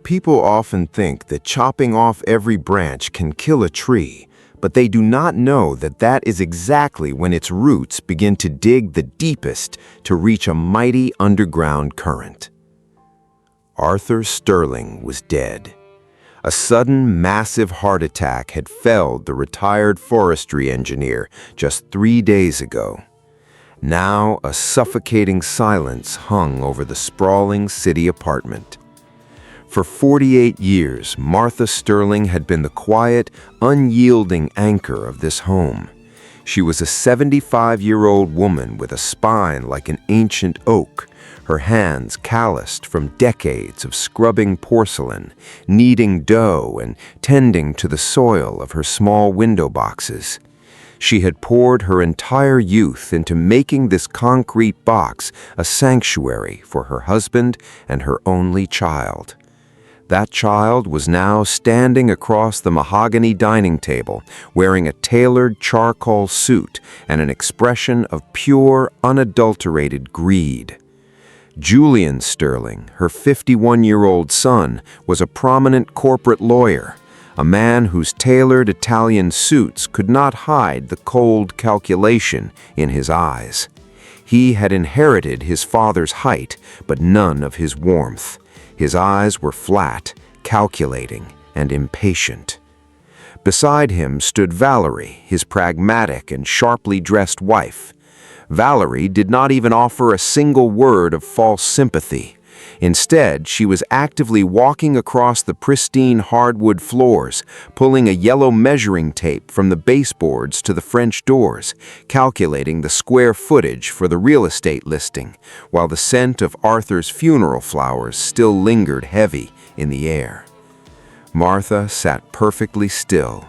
People often think that chopping off every branch can kill a tree, but they do not know that that is exactly when its roots begin to dig the deepest to reach a mighty underground current. Arthur Sterling was dead. A sudden, massive heart attack had felled the retired forestry engineer just 3 days ago. Now, a suffocating silence hung over the sprawling city apartment. For 48 years, Martha Sterling had been the quiet, unyielding anchor of this home. She was a 75-year-old woman with a spine like an ancient oak, her hands calloused from decades of scrubbing porcelain, kneading dough, and tending to the soil of her small window boxes. She had poured her entire youth into making this concrete box a sanctuary for her husband and her only child. That child was now standing across the mahogany dining table, wearing a tailored charcoal suit and an expression of pure, unadulterated greed. Julian Sterling, her 51-year-old son, was a prominent corporate lawyer, a man whose tailored Italian suits could not hide the cold calculation in his eyes. He had inherited his father's height, but none of his warmth. His eyes were flat, calculating, and impatient. Beside him stood Valerie, his pragmatic and sharply dressed wife. Valerie did not even offer a single word of false sympathy. Instead, she was actively walking across the pristine hardwood floors, pulling a yellow measuring tape from the baseboards to the French doors, calculating the square footage for the real estate listing, while the scent of Arthur's funeral flowers still lingered heavy in the air. Martha sat perfectly still.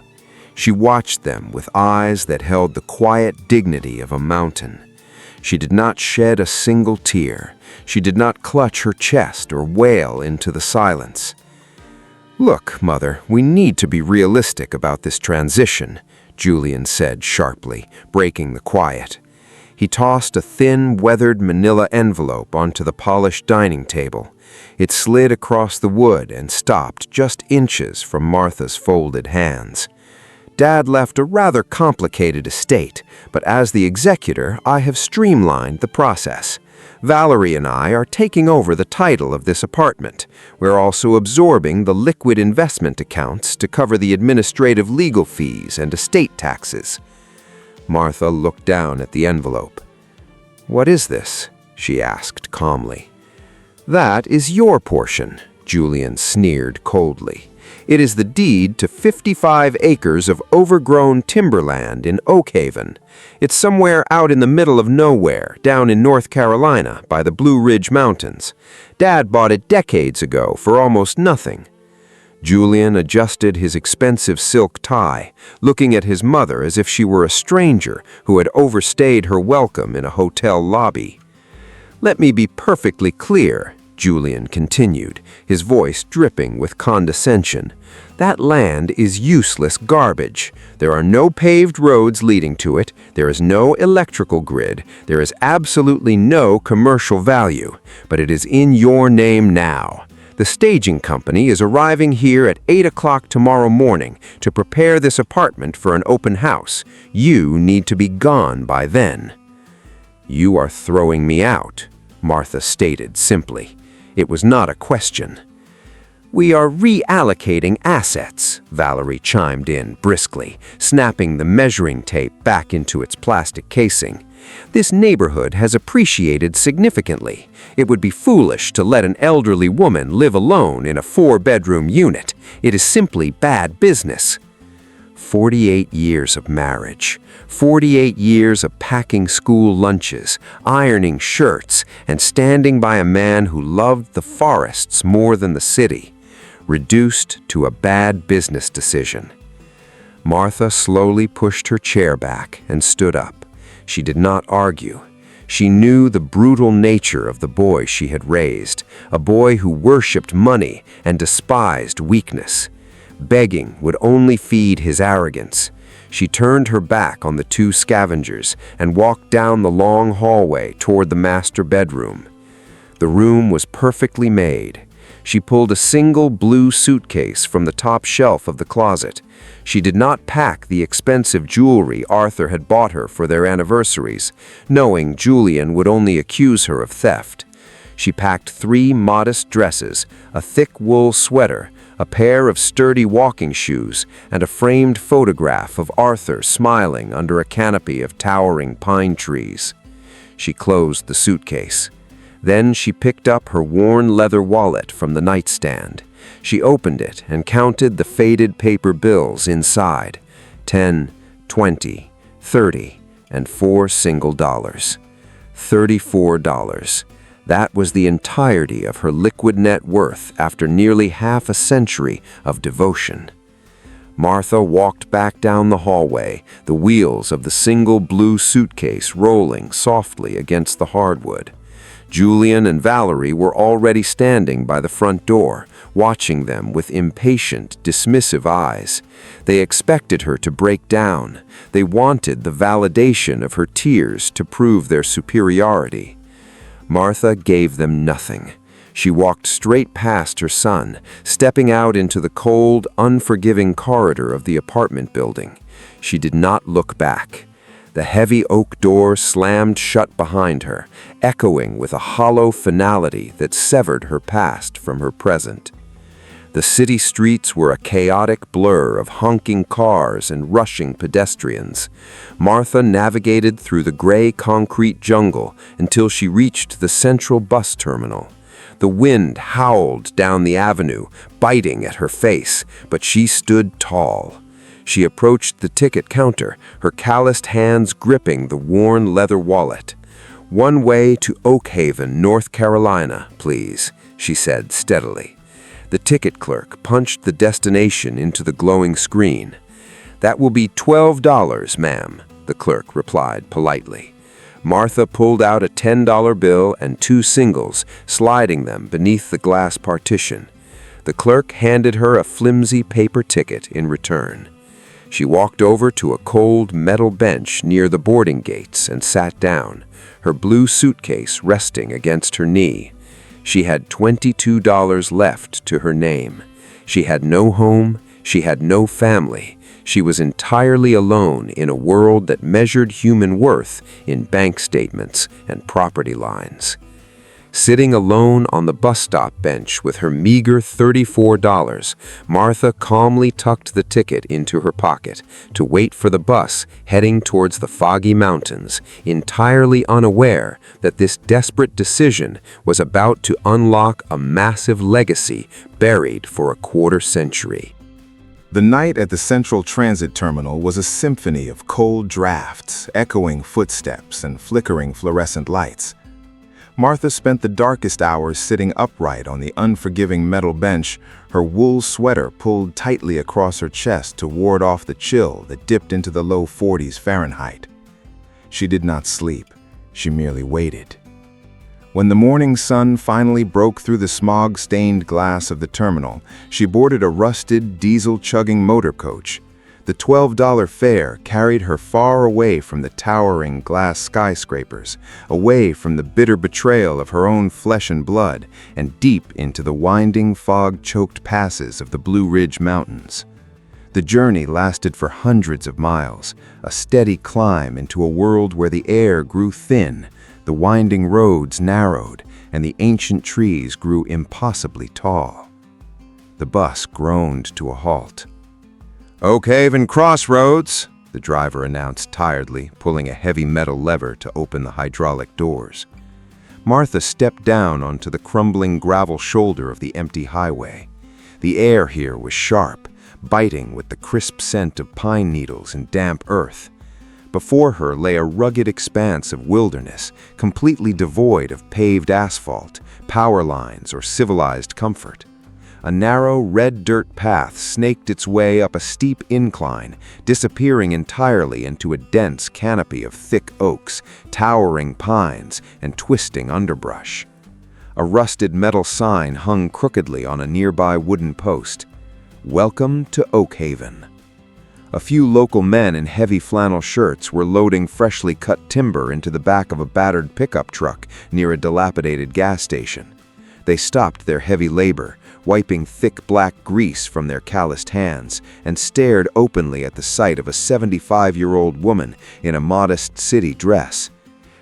She watched them with eyes that held the quiet dignity of a mountain. She did not shed a single tear. She did not clutch her chest or wail into the silence. "Look, Mother, we need to be realistic about this transition," Julian said sharply, breaking the quiet. He tossed a thin, weathered manila envelope onto the polished dining table. It slid across the wood and stopped just inches from Martha's folded hands. "Dad left a rather complicated estate, but as the executor, I have streamlined the process. Valerie and I are taking over the title of this apartment. We're also absorbing the liquid investment accounts to cover the administrative legal fees and estate taxes." Martha looked down at the envelope. "What is this?" she asked calmly. "That is your portion," Julian sneered coldly. "It is the deed to 55 acres of overgrown timberland in Oak Haven. It's somewhere out in the middle of nowhere, down in North Carolina, by the Blue Ridge Mountains. Dad bought it decades ago for almost nothing." Julian adjusted his expensive silk tie, looking at his mother as if she were a stranger who had overstayed her welcome in a hotel lobby. "Let me be perfectly clear," Julian continued, his voice dripping with condescension. "That land is useless garbage. There are no paved roads leading to it. There is no electrical grid. There is absolutely no commercial value. But it is in your name now. The staging company is arriving here at 8 o'clock tomorrow morning to prepare this apartment for an open house. You need to be gone by then." "You are throwing me out," Martha stated simply. It was not a question. "We are reallocating assets," Valerie chimed in briskly, snapping the measuring tape back into its plastic casing. "This neighborhood has appreciated significantly. It would be foolish to let an elderly woman live alone in a 4-bedroom unit. It is simply bad business." 48 years of marriage, 48 years of packing school lunches, ironing shirts, and standing by a man who loved the forests more than the city, reduced to a bad business decision. Martha slowly pushed her chair back and stood up. She did not argue. She knew the brutal nature of the boy she had raised, a boy who worshipped money and despised weakness. Begging would only feed his arrogance. She turned her back on the two scavengers and walked down the long hallway toward the master bedroom. The room was perfectly made. She pulled a single blue suitcase from the top shelf of the closet. She did not pack the expensive jewelry Arthur had bought her for their anniversaries, knowing Julian would only accuse her of theft. She packed 3 modest dresses, a thick wool sweater, a pair of sturdy walking shoes, and a framed photograph of Arthur smiling under a canopy of towering pine trees. She closed the suitcase. Then she picked up her worn leather wallet from the nightstand. She opened it and counted the faded paper bills inside. 10, 20, 30, and 4 single dollars. $34. That was the entirety of her liquid net worth after nearly half a century of devotion. Martha walked back down the hallway, the wheels of the single blue suitcase rolling softly against the hardwood. Julian and Valerie were already standing by the front door, watching them with impatient, dismissive eyes. They expected her to break down. They wanted the validation of her tears to prove their superiority. Martha gave them nothing. She walked straight past her son, stepping out into the cold, unforgiving corridor of the apartment building. She did not look back. The heavy oak door slammed shut behind her, echoing with a hollow finality that severed her past from her present. The city streets were a chaotic blur of honking cars and rushing pedestrians. Martha navigated through the gray concrete jungle until she reached the central bus terminal. The wind howled down the avenue, biting at her face, but she stood tall. She approached the ticket counter, her calloused hands gripping the worn leather wallet. "One way to Oak Haven, North Carolina, please," she said steadily. The ticket clerk punched the destination into the glowing screen. "That will be $12, ma'am," the clerk replied politely. Martha pulled out a $10 bill and 2 singles, sliding them beneath the glass partition. The clerk handed her a flimsy paper ticket in return. She walked over to a cold metal bench near the boarding gates and sat down, her blue suitcase resting against her knee. She had $22 left to her name. She had no home, she had no family. She was entirely alone in a world that measured human worth in bank statements and property lines. Sitting alone on the bus stop bench with her meager $34, Martha calmly tucked the ticket into her pocket to wait for the bus heading towards the foggy mountains, entirely unaware that this desperate decision was about to unlock a massive legacy buried for a quarter century. The night at the Central Transit Terminal was a symphony of cold drafts, echoing footsteps, and flickering fluorescent lights. Martha spent the darkest hours sitting upright on the unforgiving metal bench, her wool sweater pulled tightly across her chest to ward off the chill that dipped into the low 40s Fahrenheit. She did not sleep, she merely waited. When the morning sun finally broke through the smog-stained glass of the terminal, she boarded a rusted, diesel-chugging motor coach. The $12 fare carried her far away from the towering glass skyscrapers, away from the bitter betrayal of her own flesh and blood, and deep into the winding, fog-choked passes of the Blue Ridge Mountains. The journey lasted for hundreds of miles, a steady climb into a world where the air grew thin, the winding roads narrowed, and the ancient trees grew impossibly tall. The bus groaned to a halt. "Oak Haven Crossroads," the driver announced tiredly, pulling a heavy metal lever to open the hydraulic doors. Martha stepped down onto the crumbling gravel shoulder of the empty highway. The air here was sharp, biting with the crisp scent of pine needles and damp earth. Before her lay a rugged expanse of wilderness, completely devoid of paved asphalt, power lines, or civilized comfort. A narrow, red dirt path snaked its way up a steep incline, disappearing entirely into a dense canopy of thick oaks, towering pines, and twisting underbrush. A rusted metal sign hung crookedly on a nearby wooden post. "Welcome to Oak Haven." A few local men in heavy flannel shirts were loading freshly cut timber into the back of a battered pickup truck near a dilapidated gas station. They stopped their heavy labor, wiping thick black grease from their calloused hands, and stared openly at the sight of a 75-year-old woman in a modest city dress.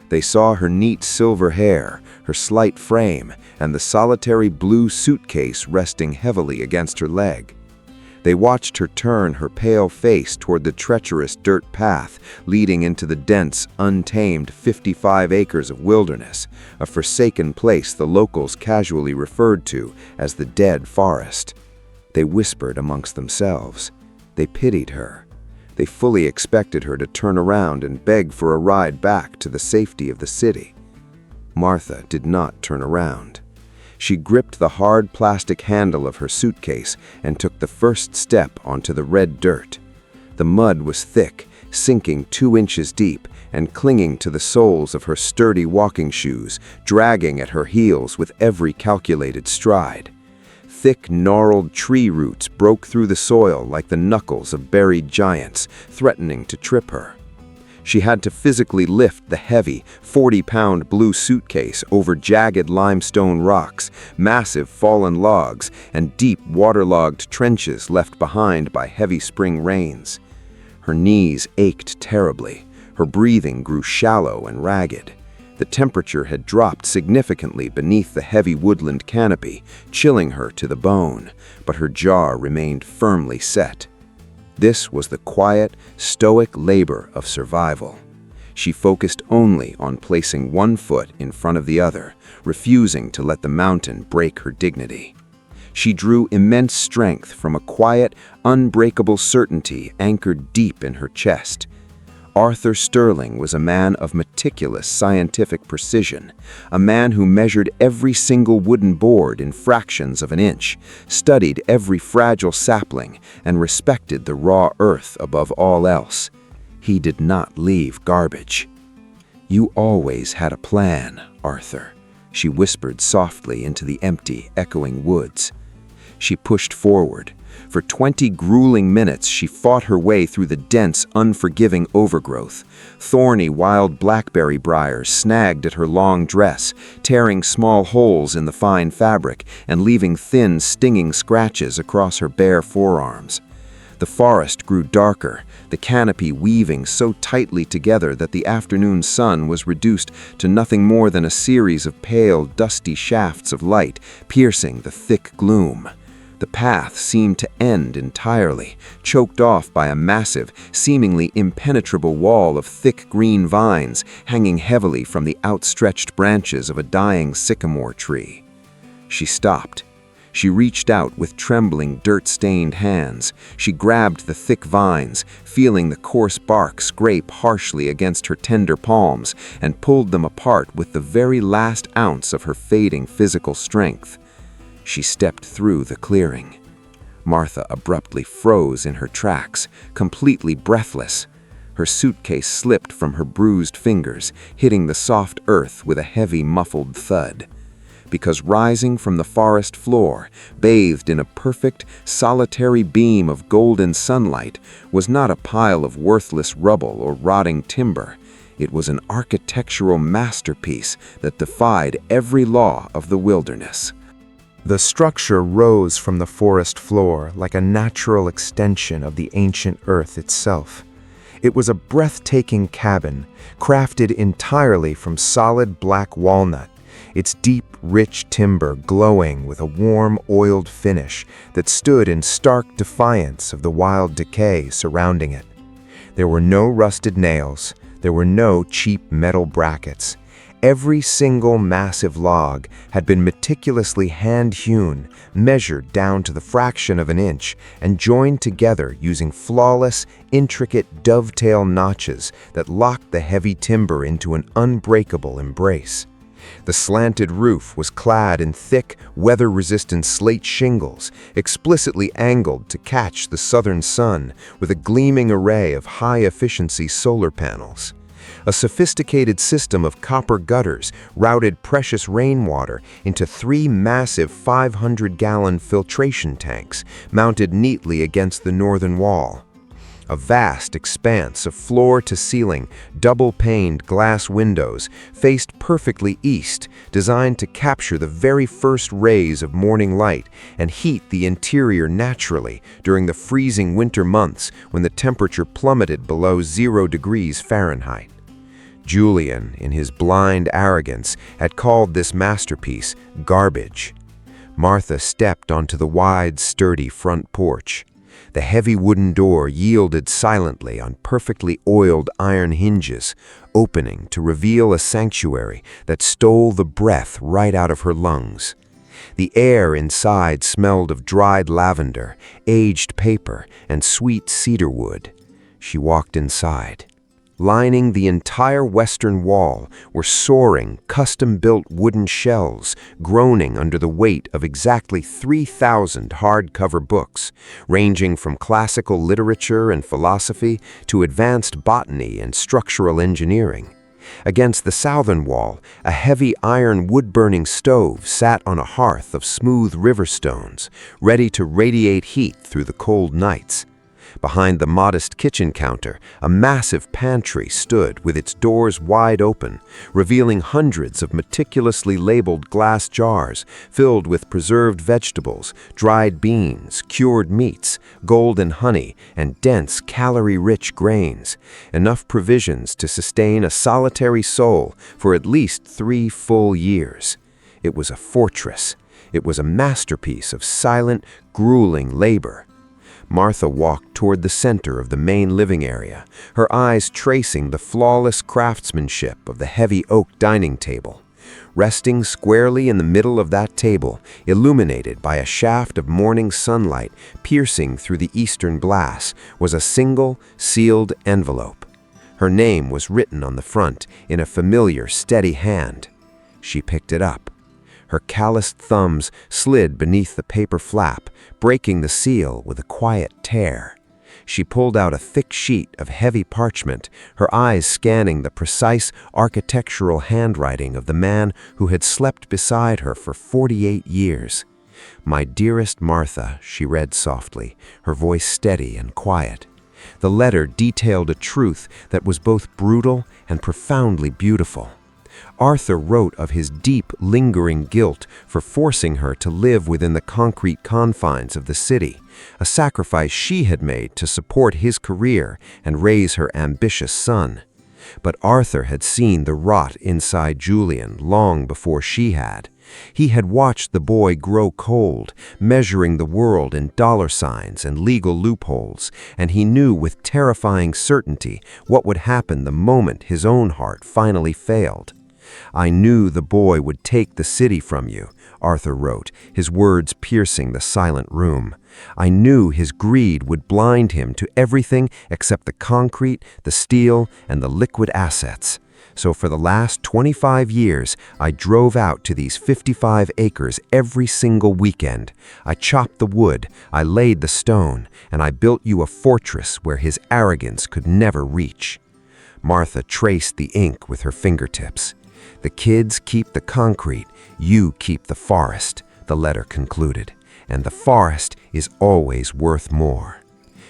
They saw her neat silver hair, her slight frame, and the solitary blue suitcase resting heavily against her leg. They watched her turn her pale face toward the treacherous dirt path leading into the dense, untamed 55 acres of wilderness, a forsaken place the locals casually referred to as the Dead Forest. They whispered amongst themselves. They pitied her. They fully expected her to turn around and beg for a ride back to the safety of the city. Martha did not turn around. She gripped the hard plastic handle of her suitcase and took the first step onto the red dirt. The mud was thick, sinking 2 inches deep and clinging to the soles of her sturdy walking shoes, dragging at her heels with every calculated stride. Thick, gnarled tree roots broke through the soil like the knuckles of buried giants, threatening to trip her. She had to physically lift the heavy, 40-pound blue suitcase over jagged limestone rocks, massive fallen logs, and deep waterlogged trenches left behind by heavy spring rains. Her knees ached terribly. Her breathing grew shallow and ragged. The temperature had dropped significantly beneath the heavy woodland canopy, chilling her to the bone, but her jaw remained firmly set. This was the quiet, stoic labor of survival. She focused only on placing one foot in front of the other, refusing to let the mountain break her dignity. She drew immense strength from a quiet, unbreakable certainty anchored deep in her chest. Arthur Sterling was a man of meticulous scientific precision, a man who measured every single wooden board in fractions of an inch, studied every fragile sapling, and respected the raw earth above all else. He did not leave garbage. "You always had a plan, Arthur," she whispered softly into the empty, echoing woods. She pushed forward. For 20 grueling minutes, she fought her way through the dense, unforgiving overgrowth. Thorny wild blackberry briars snagged at her long dress, tearing small holes in the fine fabric and leaving thin, stinging scratches across her bare forearms. The forest grew darker, the canopy weaving so tightly together that the afternoon sun was reduced to nothing more than a series of pale, dusty shafts of light piercing the thick gloom. The path seemed to end entirely, choked off by a massive, seemingly impenetrable wall of thick green vines hanging heavily from the outstretched branches of a dying sycamore tree. She stopped. She reached out with trembling, dirt-stained hands. She grabbed the thick vines, feeling the coarse bark scrape harshly against her tender palms, and pulled them apart with the very last ounce of her fading physical strength. She stepped through the clearing. Martha abruptly froze in her tracks, completely breathless. Her suitcase slipped from her bruised fingers, hitting the soft earth with a heavy, muffled thud. Because rising from the forest floor, bathed in a perfect, solitary beam of golden sunlight, was not a pile of worthless rubble or rotting timber. It was an architectural masterpiece that defied every law of the wilderness. The structure rose from the forest floor like a natural extension of the ancient earth itself. It was a breathtaking cabin, crafted entirely from solid black walnut, its deep, rich timber glowing with a warm, oiled finish that stood in stark defiance of the wild decay surrounding it. There were no rusted nails. There were no cheap metal brackets. Every single massive log had been meticulously hand-hewn, measured down to the fraction of an inch, and joined together using flawless, intricate dovetail notches that locked the heavy timber into an unbreakable embrace. The slanted roof was clad in thick, weather-resistant slate shingles, explicitly angled to catch the southern sun with a gleaming array of high-efficiency solar panels. A sophisticated system of copper gutters routed precious rainwater into 3 massive 500-gallon filtration tanks mounted neatly against the northern wall. A vast expanse of floor-to-ceiling, double-paned glass windows faced perfectly east, designed to capture the very first rays of morning light and heat the interior naturally during the freezing winter months when the temperature plummeted below 0 degrees Fahrenheit. Julian, in his blind arrogance, had called this masterpiece garbage. Martha stepped onto the wide, sturdy front porch. The heavy wooden door yielded silently on perfectly oiled iron hinges, opening to reveal a sanctuary that stole the breath right out of her lungs. The air inside smelled of dried lavender, aged paper, and sweet cedar wood. She walked inside. Lining the entire western wall were soaring, custom-built wooden shelves, groaning under the weight of exactly 3,000 hardcover books, ranging from classical literature and philosophy to advanced botany and structural engineering. Against the southern wall, a heavy iron wood-burning stove sat on a hearth of smooth river stones, ready to radiate heat through the cold nights. Behind the modest kitchen counter, a massive pantry stood with its doors wide open, revealing hundreds of meticulously labeled glass jars filled with preserved vegetables, dried beans, cured meats, golden honey, and dense, calorie-rich grains, enough provisions to sustain a solitary soul for at least 3 full years. It was a fortress. It was a masterpiece of silent, grueling labor. Martha walked toward the center of the main living area, her eyes tracing the flawless craftsmanship of the heavy oak dining table. Resting squarely in the middle of that table, illuminated by a shaft of morning sunlight piercing through the eastern glass, was a single, sealed envelope. Her name was written on the front in a familiar, steady hand. She picked it up. Her calloused thumbs slid beneath the paper flap, breaking the seal with a quiet tear. She pulled out a thick sheet of heavy parchment, her eyes scanning the precise architectural handwriting of the man who had slept beside her for 48 years. "My dearest Martha," she read softly, her voice steady and quiet. The letter detailed a truth that was both brutal and profoundly beautiful. Arthur wrote of his deep, lingering guilt for forcing her to live within the concrete confines of the city, a sacrifice she had made to support his career and raise her ambitious son. But Arthur had seen the rot inside Julian long before she had. He had watched the boy grow cold, measuring the world in dollar signs and legal loopholes, and he knew with terrifying certainty what would happen the moment his own heart finally failed. "I knew the boy would take the city from you," Arthur wrote, his words piercing the silent room. "I knew his greed would blind him to everything except the concrete, the steel, and the liquid assets. So for the last 25 years, I drove out to these 55 acres every single weekend. I chopped the wood, I laid the stone, and I built you a fortress where his arrogance could never reach." Martha traced the ink with her fingertips. "The kids keep the concrete, you keep the forest," the letter concluded, "and the forest is always worth more."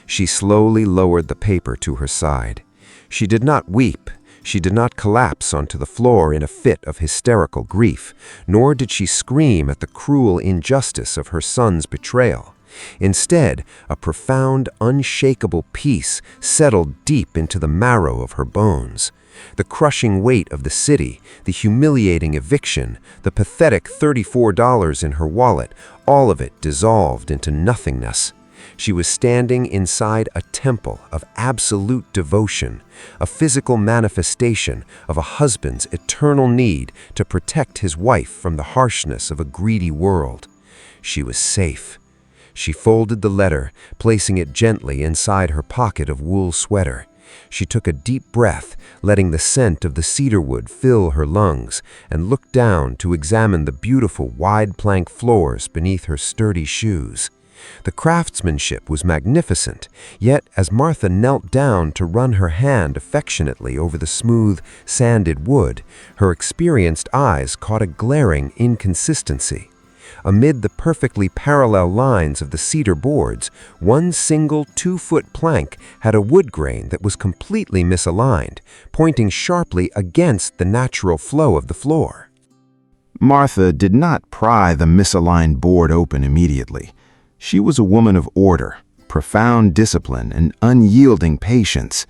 She slowly lowered the paper to her side. She did not weep. She did not collapse onto the floor in a fit of hysterical grief, nor did she scream at the cruel injustice of her son's betrayal. Instead, a profound, unshakable peace settled deep into the marrow of her bones. The crushing weight of the city, the humiliating eviction, the pathetic $34 in her wallet, all of it dissolved into nothingness. She was standing inside a temple of absolute devotion, a physical manifestation of a husband's eternal need to protect his wife from the harshness of a greedy world. She was safe. She folded the letter, placing it gently inside her pocket of wool sweater. She took a deep breath, letting the scent of the cedarwood fill her lungs, and looked down to examine the beautiful wide plank floors beneath her sturdy shoes. The craftsmanship was magnificent, yet as Martha knelt down to run her hand affectionately over the smooth, sanded wood, her experienced eyes caught a glaring inconsistency. Amid the perfectly parallel lines of the cedar boards, one single 2-foot plank had a wood grain that was completely misaligned, pointing sharply against the natural flow of the floor. Martha did not pry the misaligned board open immediately. She was a woman of order, profound discipline, and unyielding patience.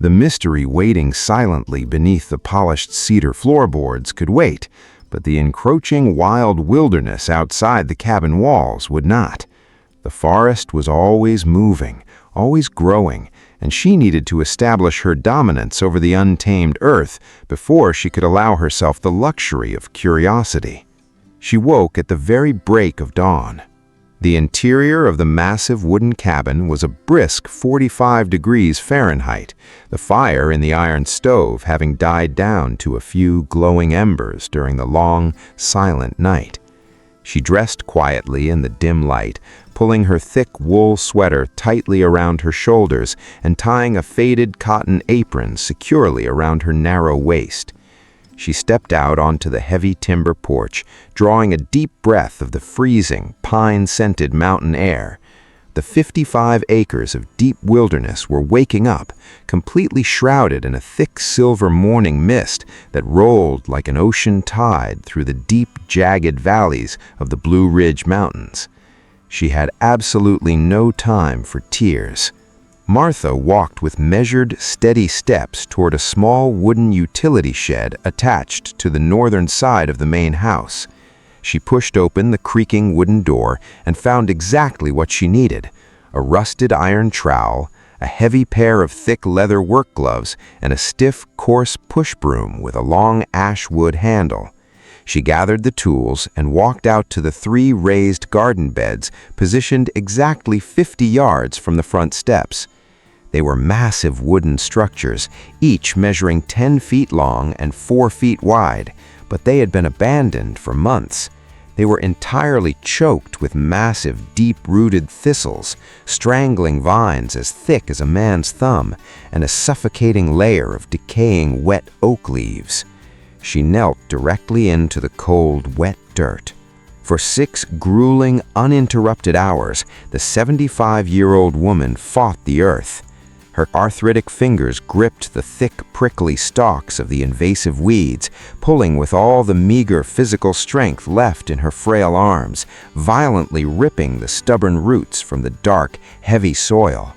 The mystery waiting silently beneath the polished cedar floorboards could wait, but the encroaching wild wilderness outside the cabin walls would not. The forest was always moving, always growing, and she needed to establish her dominance over the untamed earth before she could allow herself the luxury of curiosity. She woke at the very break of dawn. The interior of the massive wooden cabin was a brisk 45 degrees Fahrenheit, the fire in the iron stove having died down to a few glowing embers during the long, silent night. She dressed quietly in the dim light, pulling her thick wool sweater tightly around her shoulders and tying a faded cotton apron securely around her narrow waist. She stepped out onto the heavy timber porch, drawing a deep breath of the freezing, pine-scented mountain air. The 55 acres of deep wilderness were waking up, completely shrouded in a thick silver morning mist that rolled like an ocean tide through the deep, jagged valleys of the Blue Ridge Mountains. She had absolutely no time for tears. Martha walked with measured, steady steps toward a small wooden utility shed attached to the northern side of the main house. She pushed open the creaking wooden door and found exactly what she needed: a rusted iron trowel, a heavy pair of thick leather work gloves, and a stiff, coarse push broom with a long ash wood handle. She gathered the tools and walked out to the 3 raised garden beds positioned exactly 50 yards from the front steps. They were massive wooden structures, each measuring 10 feet long and 4 feet wide, but they had been abandoned for months. They were entirely choked with massive, deep-rooted thistles, strangling vines as thick as a man's thumb, and a suffocating layer of decaying wet oak leaves. She knelt directly into the cold, wet dirt. For 6 grueling, uninterrupted hours, the 75-year-old woman fought the earth. Her arthritic fingers gripped the thick, prickly stalks of the invasive weeds, pulling with all the meager physical strength left in her frail arms, violently ripping the stubborn roots from the dark, heavy soil.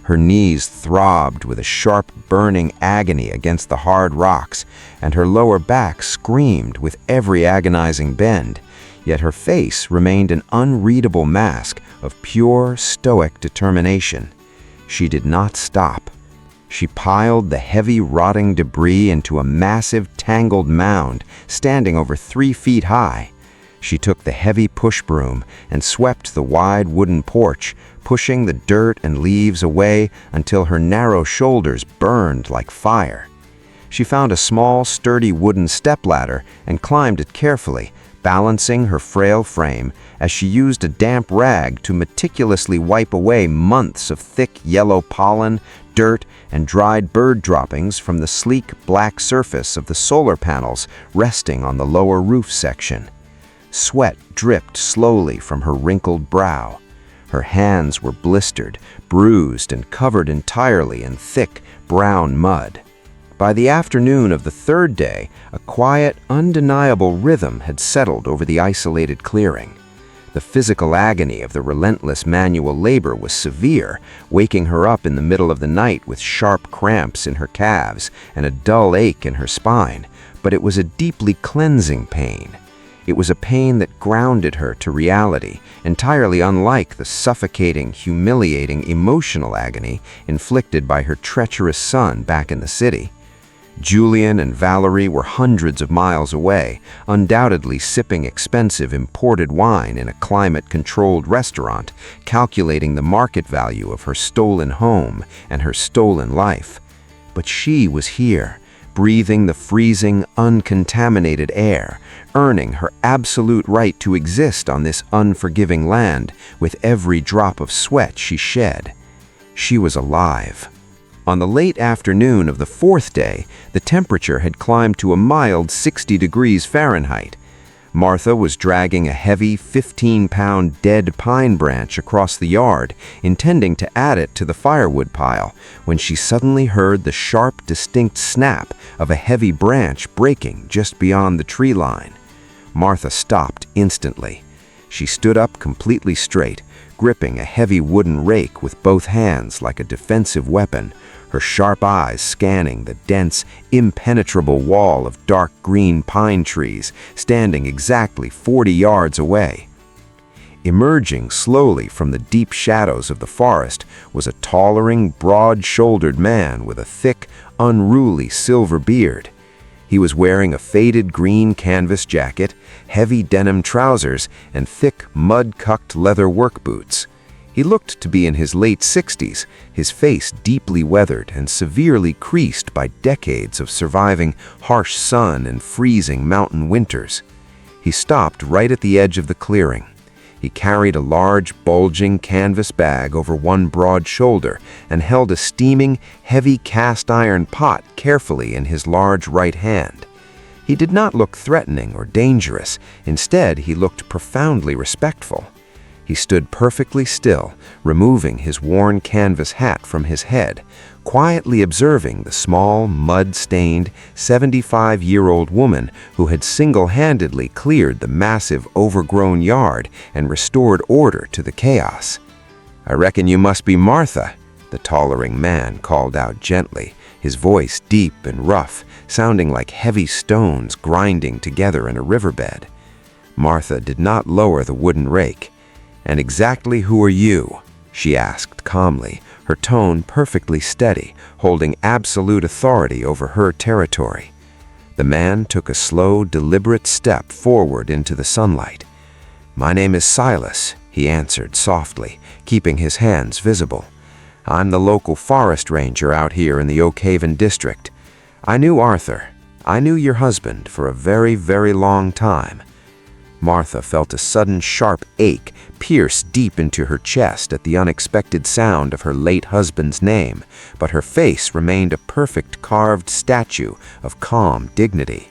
Her knees throbbed with a sharp, burning agony against the hard rocks, and her lower back screamed with every agonizing bend, yet her face remained an unreadable mask of pure, stoic determination. She did not stop. She piled the heavy, rotting debris into a massive, tangled mound standing over 3 feet high. She took the heavy push broom and swept the wide wooden porch, pushing the dirt and leaves away until her narrow shoulders burned like fire. She found a small, sturdy wooden stepladder and climbed it carefully, balancing her frail frame as she used a damp rag to meticulously wipe away months of thick yellow pollen, dirt, and dried bird droppings from the sleek black surface of the solar panels resting on the lower roof section. Sweat dripped slowly from her wrinkled brow. Her hands were blistered, bruised, and covered entirely in thick, brown mud. By the afternoon of the 3rd day, a quiet, undeniable rhythm had settled over the isolated clearing. The physical agony of the relentless manual labor was severe, waking her up in the middle of the night with sharp cramps in her calves and a dull ache in her spine, but it was a deeply cleansing pain. It was a pain that grounded her to reality, entirely unlike the suffocating, humiliating emotional agony inflicted by her treacherous son back in the city. Julian and Valerie were hundreds of miles away, undoubtedly sipping expensive imported wine in a climate-controlled restaurant, calculating the market value of her stolen home and her stolen life. But she was here, breathing the freezing, uncontaminated air, earning her absolute right to exist on this unforgiving land with every drop of sweat she shed. She was alive. On the late afternoon of the 4th day, the temperature had climbed to a mild 60 degrees Fahrenheit. Martha was dragging a heavy 15-pound dead pine branch across the yard, intending to add it to the firewood pile, when she suddenly heard the sharp, distinct snap of a heavy branch breaking just beyond the tree line. Martha stopped instantly. She stood up completely straight, gripping a heavy wooden rake with both hands like a defensive weapon, her sharp eyes scanning the dense, impenetrable wall of dark green pine trees standing exactly 40 yards away. Emerging slowly from the deep shadows of the forest was a towering, broad-shouldered man with a thick, unruly silver beard. He was wearing a faded green canvas jacket, heavy denim trousers, and thick, mud-cucked leather work boots. He looked to be in his late 60s, his face deeply weathered and severely creased by decades of surviving harsh sun and freezing mountain winters. He stopped right at the edge of the clearing. He carried a large, bulging canvas bag over one broad shoulder and held a steaming, heavy cast-iron pot carefully in his large right hand. He did not look threatening or dangerous. Instead, he looked profoundly respectful. He stood perfectly still, removing his worn canvas hat from his head, quietly observing the small, mud-stained, 75-year-old woman who had single-handedly cleared the massive, overgrown yard and restored order to the chaos. "I reckon you must be Martha," the towering man called out gently, his voice deep and rough, sounding like heavy stones grinding together in a riverbed. Martha did not lower the wooden rake. "And exactly who are you?" she asked calmly, her tone perfectly steady, holding absolute authority over her territory. The man took a slow, deliberate step forward into the sunlight. "My name is Silas," he answered softly, keeping his hands visible. "I'm the local forest ranger out here in the Oak Haven district. I knew Arthur. I knew your husband for a very, very long time." Martha felt a sudden sharp ache pierce deep into her chest at the unexpected sound of her late husband's name, but her face remained a perfect carved statue of calm dignity.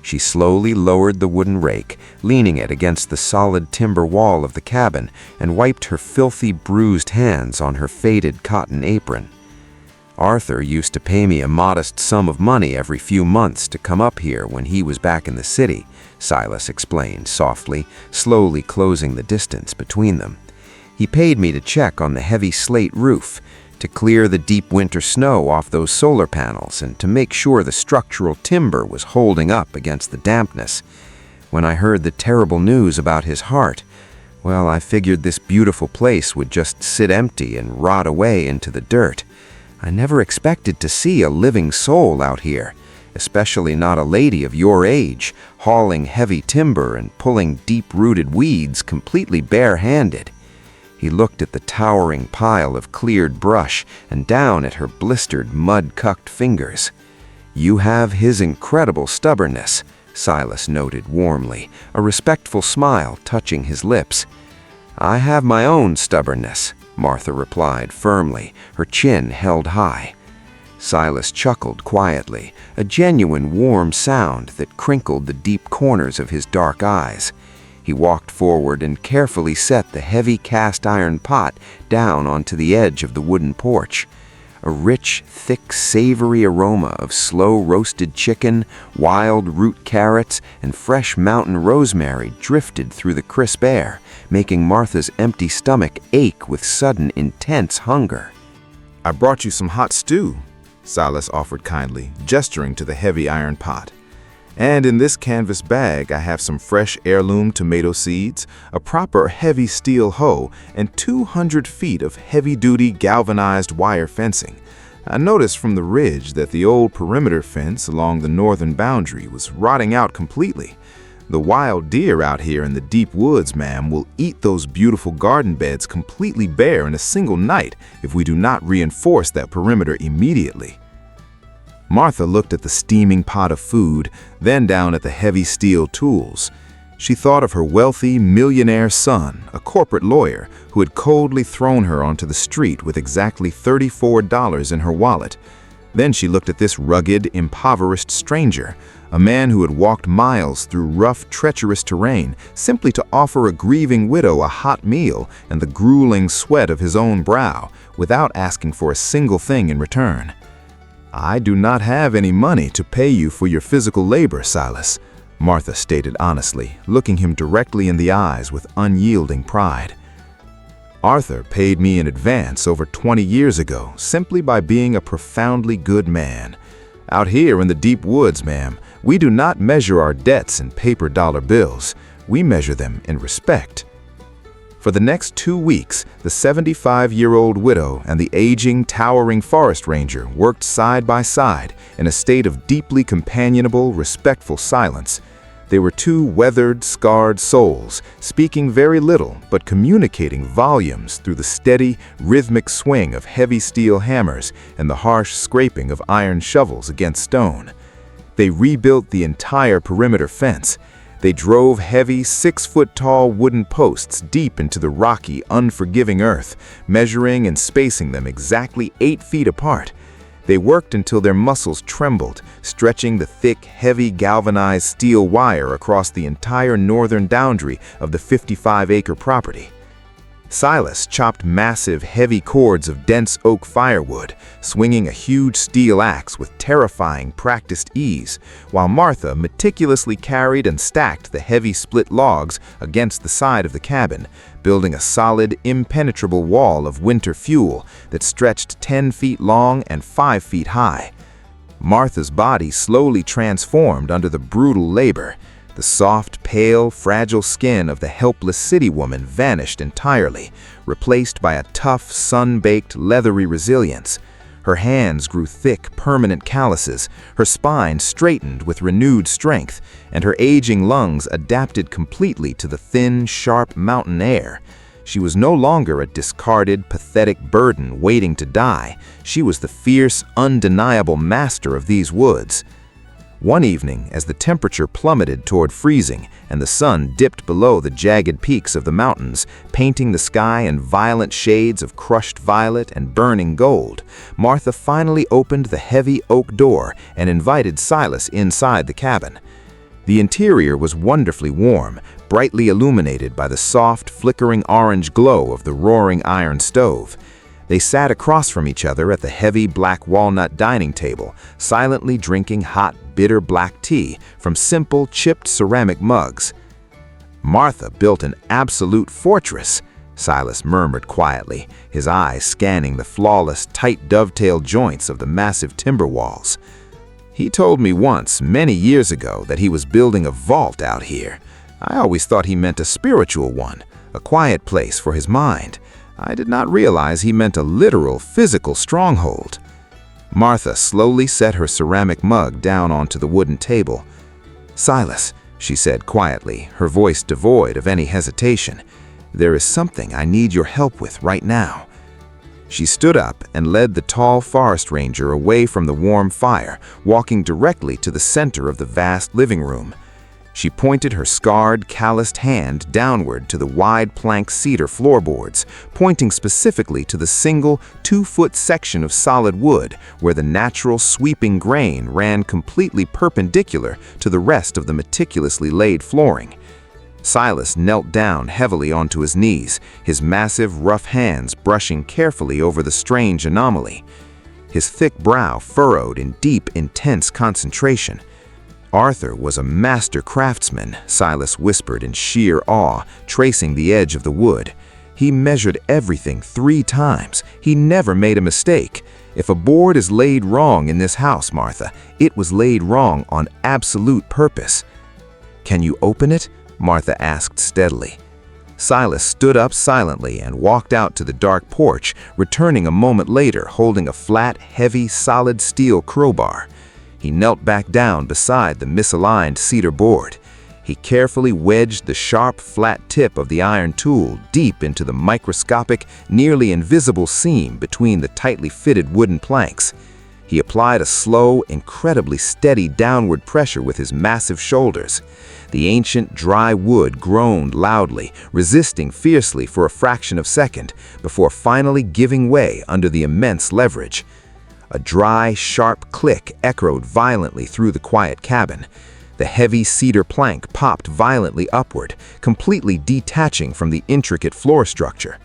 She slowly lowered the wooden rake, leaning it against the solid timber wall of the cabin, and wiped her filthy, bruised hands on her faded cotton apron. "Arthur used to pay me a modest sum of money every few months to come up here when he was back in the city," Silas explained softly, slowly closing the distance between them. "He paid me to check on the heavy slate roof, to clear the deep winter snow off those solar panels, and to make sure the structural timber was holding up against the dampness. When I heard the terrible news about his heart, well, I figured this beautiful place would just sit empty and rot away into the dirt. I never expected to see a living soul out here, especially not a lady of your age, hauling heavy timber and pulling deep-rooted weeds completely bare-handed." He looked at the towering pile of cleared brush and down at her blistered, mud-cucked fingers. "You have his incredible stubbornness," Silas noted warmly, a respectful smile touching his lips. "I have my own stubbornness," Martha replied firmly, her chin held high. Silas chuckled quietly, a genuine warm sound that crinkled the deep corners of his dark eyes. He walked forward and carefully set the heavy cast-iron pot down onto the edge of the wooden porch. A rich, thick, savory aroma of slow-roasted chicken, wild root carrots, and fresh mountain rosemary drifted through the crisp air, making Martha's empty stomach ache with sudden, intense hunger. "I brought you some hot stew," Silas offered kindly, gesturing to the heavy iron pot. "And in this canvas bag, I have some fresh heirloom tomato seeds, a proper heavy steel hoe, and 200 feet of heavy-duty galvanized wire fencing. I noticed from the ridge that the old perimeter fence along the northern boundary was rotting out completely. The wild deer out here in the deep woods, ma'am, will eat those beautiful garden beds completely bare in a single night if we do not reinforce that perimeter immediately." Martha looked at the steaming pot of food, then down at the heavy steel tools. She thought of her wealthy, millionaire son, a corporate lawyer, who had coldly thrown her onto the street with exactly $34 in her wallet. Then she looked at this rugged, impoverished stranger, a man who had walked miles through rough, treacherous terrain simply to offer a grieving widow a hot meal and the grueling sweat of his own brow, without asking for a single thing in return. "I do not have any money to pay you for your physical labor, Silas," Martha stated honestly, looking him directly in the eyes with unyielding pride. "Arthur paid me in advance over 20 years ago simply by being a profoundly good man. Out here in the deep woods, ma'am, we do not measure our debts in paper dollar bills. We measure them in respect." For the next 2 weeks, the 75-year-old widow and the aging, towering forest ranger worked side by side in a state of deeply companionable, respectful silence. They were two weathered, scarred souls, speaking very little but communicating volumes through the steady, rhythmic swing of heavy steel hammers and the harsh scraping of iron shovels against stone. They rebuilt the entire perimeter fence. They drove heavy, 6-foot-tall wooden posts deep into the rocky, unforgiving earth, measuring and spacing them exactly 8 feet apart. They worked until their muscles trembled, stretching the thick, heavy galvanized steel wire across the entire northern boundary of the 55-acre property. Silas chopped massive, heavy cords of dense oak firewood, swinging a huge steel axe with terrifying, practiced ease, while Martha meticulously carried and stacked the heavy split logs against the side of the cabin, building a solid, impenetrable wall of winter fuel that stretched 10 feet long and 5 feet high. Martha's body slowly transformed under the brutal labor. The soft, pale, fragile skin of the helpless city woman vanished entirely, replaced by a tough, sun-baked, leathery resilience. Her hands grew thick, permanent calluses, her spine straightened with renewed strength, and her aging lungs adapted completely to the thin, sharp mountain air. She was no longer a discarded, pathetic burden waiting to die. She was the fierce, undeniable master of these woods. One evening, as the temperature plummeted toward freezing and the sun dipped below the jagged peaks of the mountains, painting the sky in violent shades of crushed violet and burning gold, Martha finally opened the heavy oak door and invited Silas inside the cabin. The interior was wonderfully warm, brightly illuminated by the soft, flickering orange glow of the roaring iron stove. They sat across from each other at the heavy black walnut dining table, silently drinking hot, bitter black tea from simple, chipped ceramic mugs. "Martha built an absolute fortress," Silas murmured quietly, his eyes scanning the flawless, tight dovetail joints of the massive timber walls. "He told me once, many years ago, that he was building a vault out here. I always thought he meant a spiritual one, a quiet place for his mind. I did not realize he meant a literal, physical stronghold." Martha slowly set her ceramic mug down onto the wooden table. "Silas," she said quietly, her voice devoid of any hesitation, "there is something I need your help with right now." She stood up and led the tall forest ranger away from the warm fire, walking directly to the center of the vast living room. She pointed her scarred, calloused hand downward to the wide plank cedar floorboards, pointing specifically to the single 2-foot section of solid wood where the natural sweeping grain ran completely perpendicular to the rest of the meticulously laid flooring. Silas knelt down heavily onto his knees, his massive, rough hands brushing carefully over the strange anomaly. His thick brow furrowed in deep, intense concentration. "Arthur was a master craftsman," Silas whispered in sheer awe, tracing the edge of the wood. "He measured everything 3 times. He never made a mistake. If a board is laid wrong in this house, Martha, it was laid wrong on absolute purpose." "Can you open it?" Martha asked steadily. Silas stood up silently and walked out to the dark porch, returning a moment later holding a flat, heavy, solid steel crowbar. He knelt back down beside the misaligned cedar board. He carefully wedged the sharp, flat tip of the iron tool deep into the microscopic, nearly invisible seam between the tightly fitted wooden planks. He applied a slow, incredibly steady downward pressure with his massive shoulders. The ancient, dry wood groaned loudly, resisting fiercely for a fraction of a second, before finally giving way under the immense leverage. A dry, sharp click echoed violently through the quiet cabin. The heavy cedar plank popped violently upward, completely detaching from the intricate floor structure.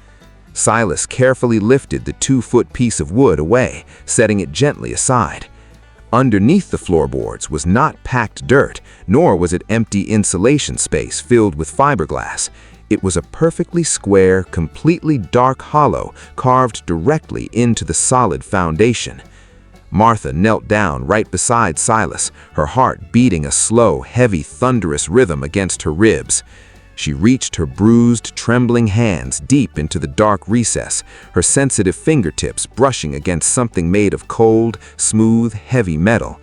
Silas carefully lifted the 2-foot piece of wood away, setting it gently aside. Underneath the floorboards was not packed dirt, nor was it empty insulation space filled with fiberglass. It was a perfectly square, completely dark hollow carved directly into the solid foundation. Martha knelt down right beside Silas, her heart beating a slow, heavy, thunderous rhythm against her ribs. She reached her bruised, trembling hands deep into the dark recess, her sensitive fingertips brushing against something made of cold, smooth, heavy metal.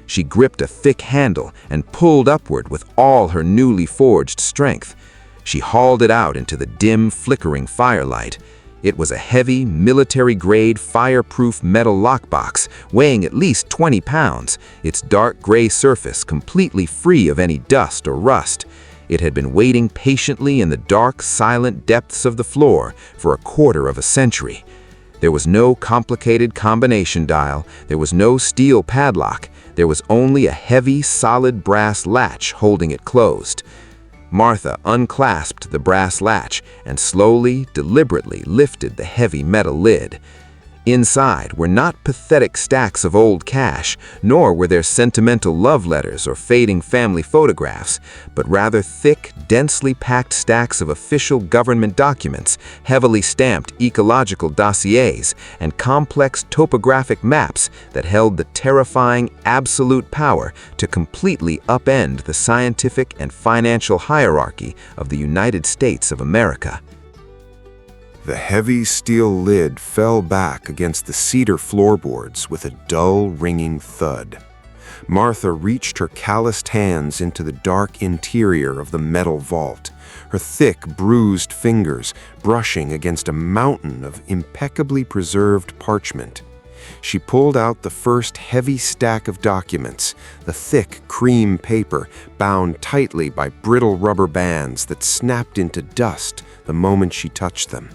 She gripped a thick handle and pulled upward with all her newly forged strength. She hauled it out into the dim, flickering firelight. It was a heavy, military-grade, fireproof metal lockbox, weighing at least 20 pounds, its dark gray surface completely free of any dust or rust. It had been waiting patiently in the dark, silent depths of the floor for a quarter of a century. There was no complicated combination dial, there was no steel padlock, there was only a heavy, solid brass latch holding it closed. Martha unclasped the brass latch and slowly, deliberately lifted the heavy metal lid. Inside were not pathetic stacks of old cash, nor were there sentimental love letters or fading family photographs, but rather thick, densely packed stacks of official government documents, heavily stamped ecological dossiers, and complex topographic maps that held the terrifying, absolute power to completely upend the scientific and financial hierarchy of the United States of America. The heavy steel lid fell back against the cedar floorboards with a dull, ringing thud. Martha reached her calloused hands into the dark interior of the metal vault, her thick, bruised fingers brushing against a mountain of impeccably preserved parchment. She pulled out the first heavy stack of documents, the thick cream paper bound tightly by brittle rubber bands that snapped into dust the moment she touched them.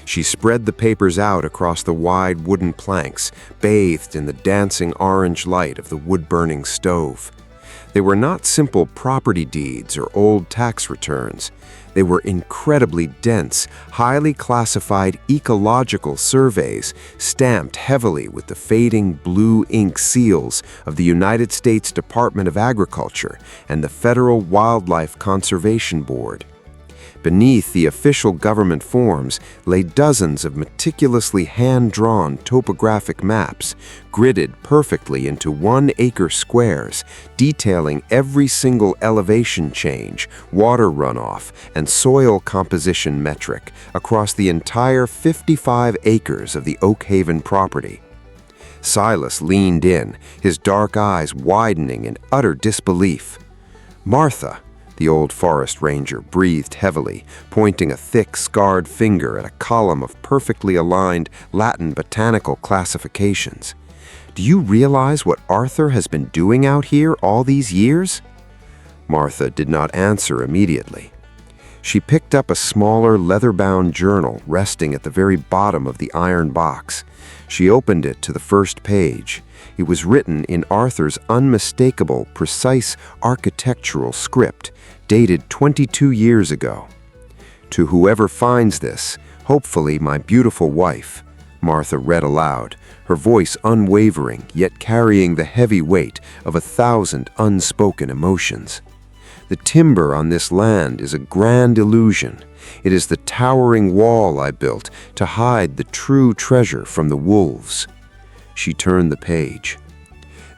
She spread the papers out across the wide wooden planks, bathed in the dancing orange light of the wood-burning stove. They were not simple property deeds or old tax returns. They were incredibly dense, highly classified ecological surveys, stamped heavily with the fading blue ink seals of the United States Department of Agriculture and the Federal Wildlife Conservation Board. Beneath the official government forms lay dozens of meticulously hand-drawn topographic maps, gridded perfectly into 1-acre squares, detailing every single elevation change, water runoff, and soil composition metric across the entire 55 acres of the Oak Haven property. Silas leaned in, his dark eyes widening in utter disbelief. "Martha," the old forest ranger breathed heavily, pointing a thick, scarred finger at a column of perfectly aligned Latin botanical classifications. "Do you realize what Arthur has been doing out here all these years?" Martha did not answer immediately. She picked up a smaller, leather-bound journal resting at the very bottom of the iron box. She opened it to the first page. It was written in Arthur's unmistakable, precise architectural script, dated 22 years ago. "To whoever finds this, hopefully my beautiful wife," Martha read aloud, her voice unwavering yet carrying the heavy weight of 1,000 unspoken emotions. "The timber on this land is a grand illusion. It is the towering wall I built to hide the true treasure from the wolves." She turned the page.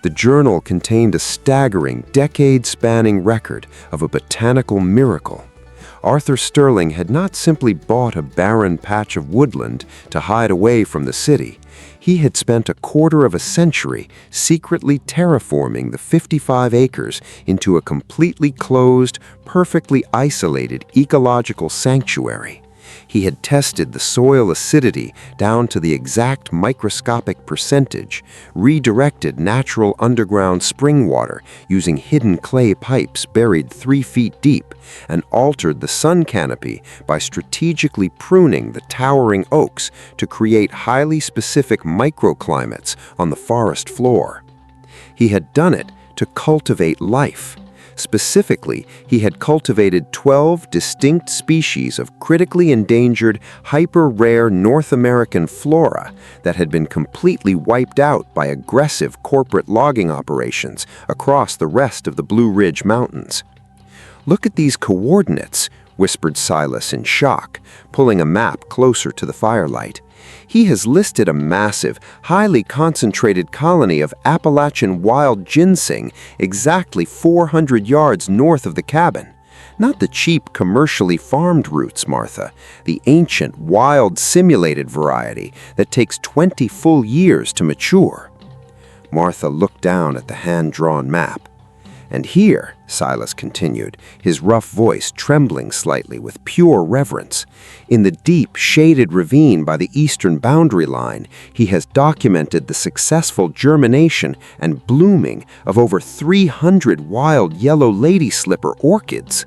The journal contained a staggering, decade-spanning record of a botanical miracle. Arthur Sterling had not simply bought a barren patch of woodland to hide away from the city. He had spent a quarter of a century secretly terraforming the 55 acres into a completely closed, perfectly isolated ecological sanctuary. He had tested the soil acidity down to the exact microscopic percentage, redirected natural underground spring water using hidden clay pipes buried 3 feet deep, and altered the sun canopy by strategically pruning the towering oaks to create highly specific microclimates on the forest floor. He had done it to cultivate life. Specifically, he had cultivated 12 distinct species of critically endangered, hyper-rare North American flora that had been completely wiped out by aggressive corporate logging operations across the rest of the Blue Ridge Mountains. "Look at these coordinates," whispered Silas in shock, pulling a map closer to the firelight. "He has listed a massive, highly concentrated colony of Appalachian wild ginseng exactly 400 yards north of the cabin. Not the cheap, commercially farmed roots, Martha, the ancient, wild, simulated variety that takes 20 full years to mature." Martha looked down at the hand-drawn map. "And here," Silas continued, his rough voice trembling slightly with pure reverence, "in the deep, shaded ravine by the eastern boundary line, he has documented the successful germination and blooming of over 300 wild yellow lady slipper orchids."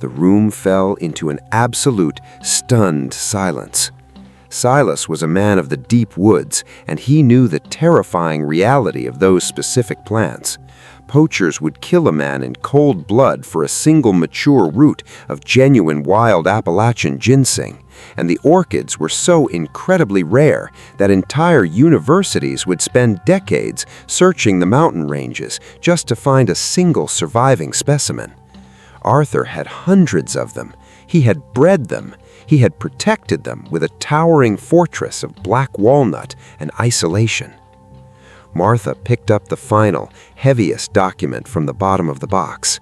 The room fell into an absolute, stunned silence. Silas was a man of the deep woods, and he knew the terrifying reality of those specific plants. Poachers would kill a man in cold blood for a single mature root of genuine wild Appalachian ginseng, and the orchids were so incredibly rare that entire universities would spend decades searching the mountain ranges just to find a single surviving specimen. Arthur had hundreds of them. He had bred them. He had protected them with a towering fortress of black walnut and isolation. Martha picked up the final, heaviest document from the bottom of the box.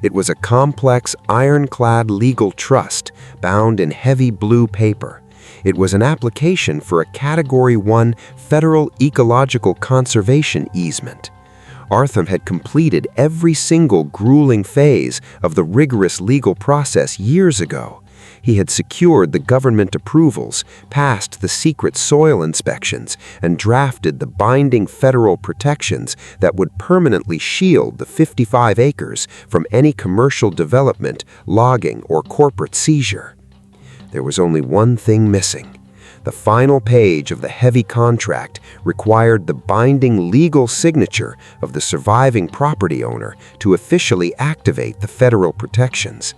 It was a complex, ironclad legal trust bound in heavy blue paper. It was an application for a Category 1 federal ecological conservation easement. Arthur had completed every single grueling phase of the rigorous legal process years ago. He had secured the government approvals, passed the secret soil inspections, and drafted the binding federal protections that would permanently shield the 55 acres from any commercial development, logging, or corporate seizure. There was only one thing missing. The final page of the heavy contract required the binding legal signature of the surviving property owner to officially activate the federal protections.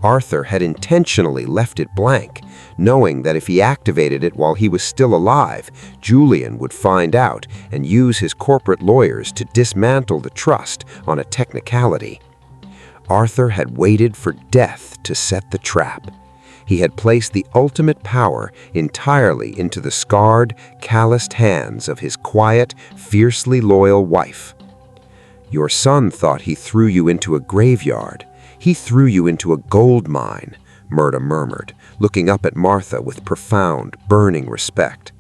Arthur had intentionally left it blank, knowing that if he activated it while he was still alive, Julian would find out and use his corporate lawyers to dismantle the trust on a technicality. Arthur had waited for death to set the trap. He had placed the ultimate power entirely into the scarred, calloused hands of his quiet, fiercely loyal wife. "Your son thought he threw you into a graveyard. He threw you into a gold mine," Murda murmured, looking up at Martha with profound, burning respect.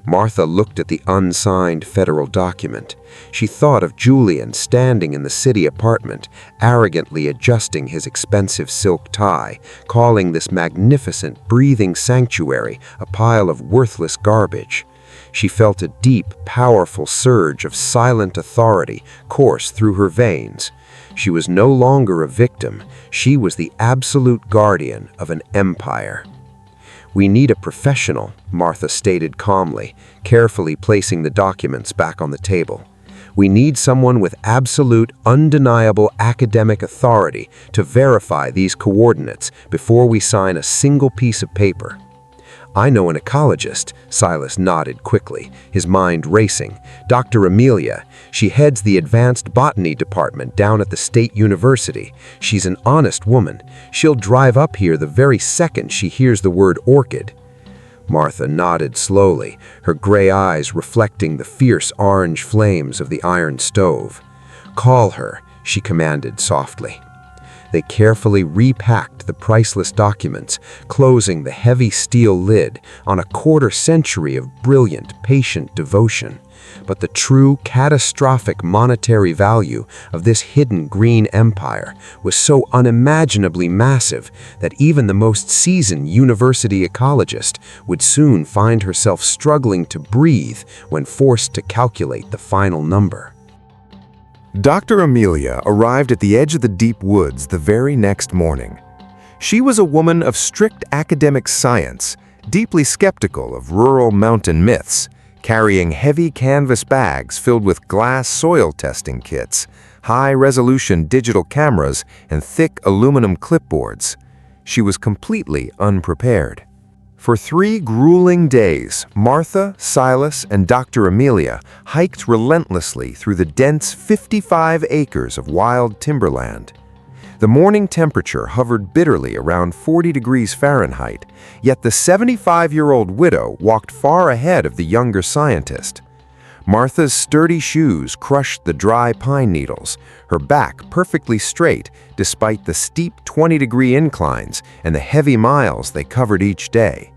Martha looked at the unsigned federal document. She thought of Julian standing in the city apartment, arrogantly adjusting his expensive silk tie, calling this magnificent, breathing sanctuary a pile of worthless garbage. She felt a deep, powerful surge of silent authority course through her veins. She was no longer a victim. She was the absolute guardian of an empire. "We need a professional," Martha stated calmly, carefully placing the documents back on the table. "We need someone with absolute, undeniable academic authority to verify these coordinates before we sign a single piece of paper." "I know an ecologist," Silas nodded quickly, his mind racing. "Dr. Amelia. She heads the advanced botany department down at the State University. She's an honest woman. She'll drive up here the very second she hears the word orchid." Martha nodded slowly, her gray eyes reflecting the fierce orange flames of the iron stove. "Call her," she commanded softly. They carefully repacked the priceless documents, closing the heavy steel lid on a quarter-century of brilliant, patient devotion. But the true catastrophic monetary value of this hidden green empire was so unimaginably massive that even the most seasoned university ecologist would soon find herself struggling to breathe when forced to calculate the final number. Dr. Amelia arrived at the edge of the deep woods the very next morning. She was a woman of strict academic science, deeply skeptical of rural mountain myths, carrying heavy canvas bags filled with glass soil testing kits, high-resolution digital cameras, and thick aluminum clipboards. She was completely unprepared. For 3 grueling days, Martha, Silas, and Dr. Amelia hiked relentlessly through the dense 55 acres of wild timberland. The morning temperature hovered bitterly around 40 degrees Fahrenheit, yet the 75-year-old widow walked far ahead of the younger scientist. Martha's sturdy shoes crushed the dry pine needles, her back perfectly straight despite the steep 20-degree inclines and the heavy miles they covered each day.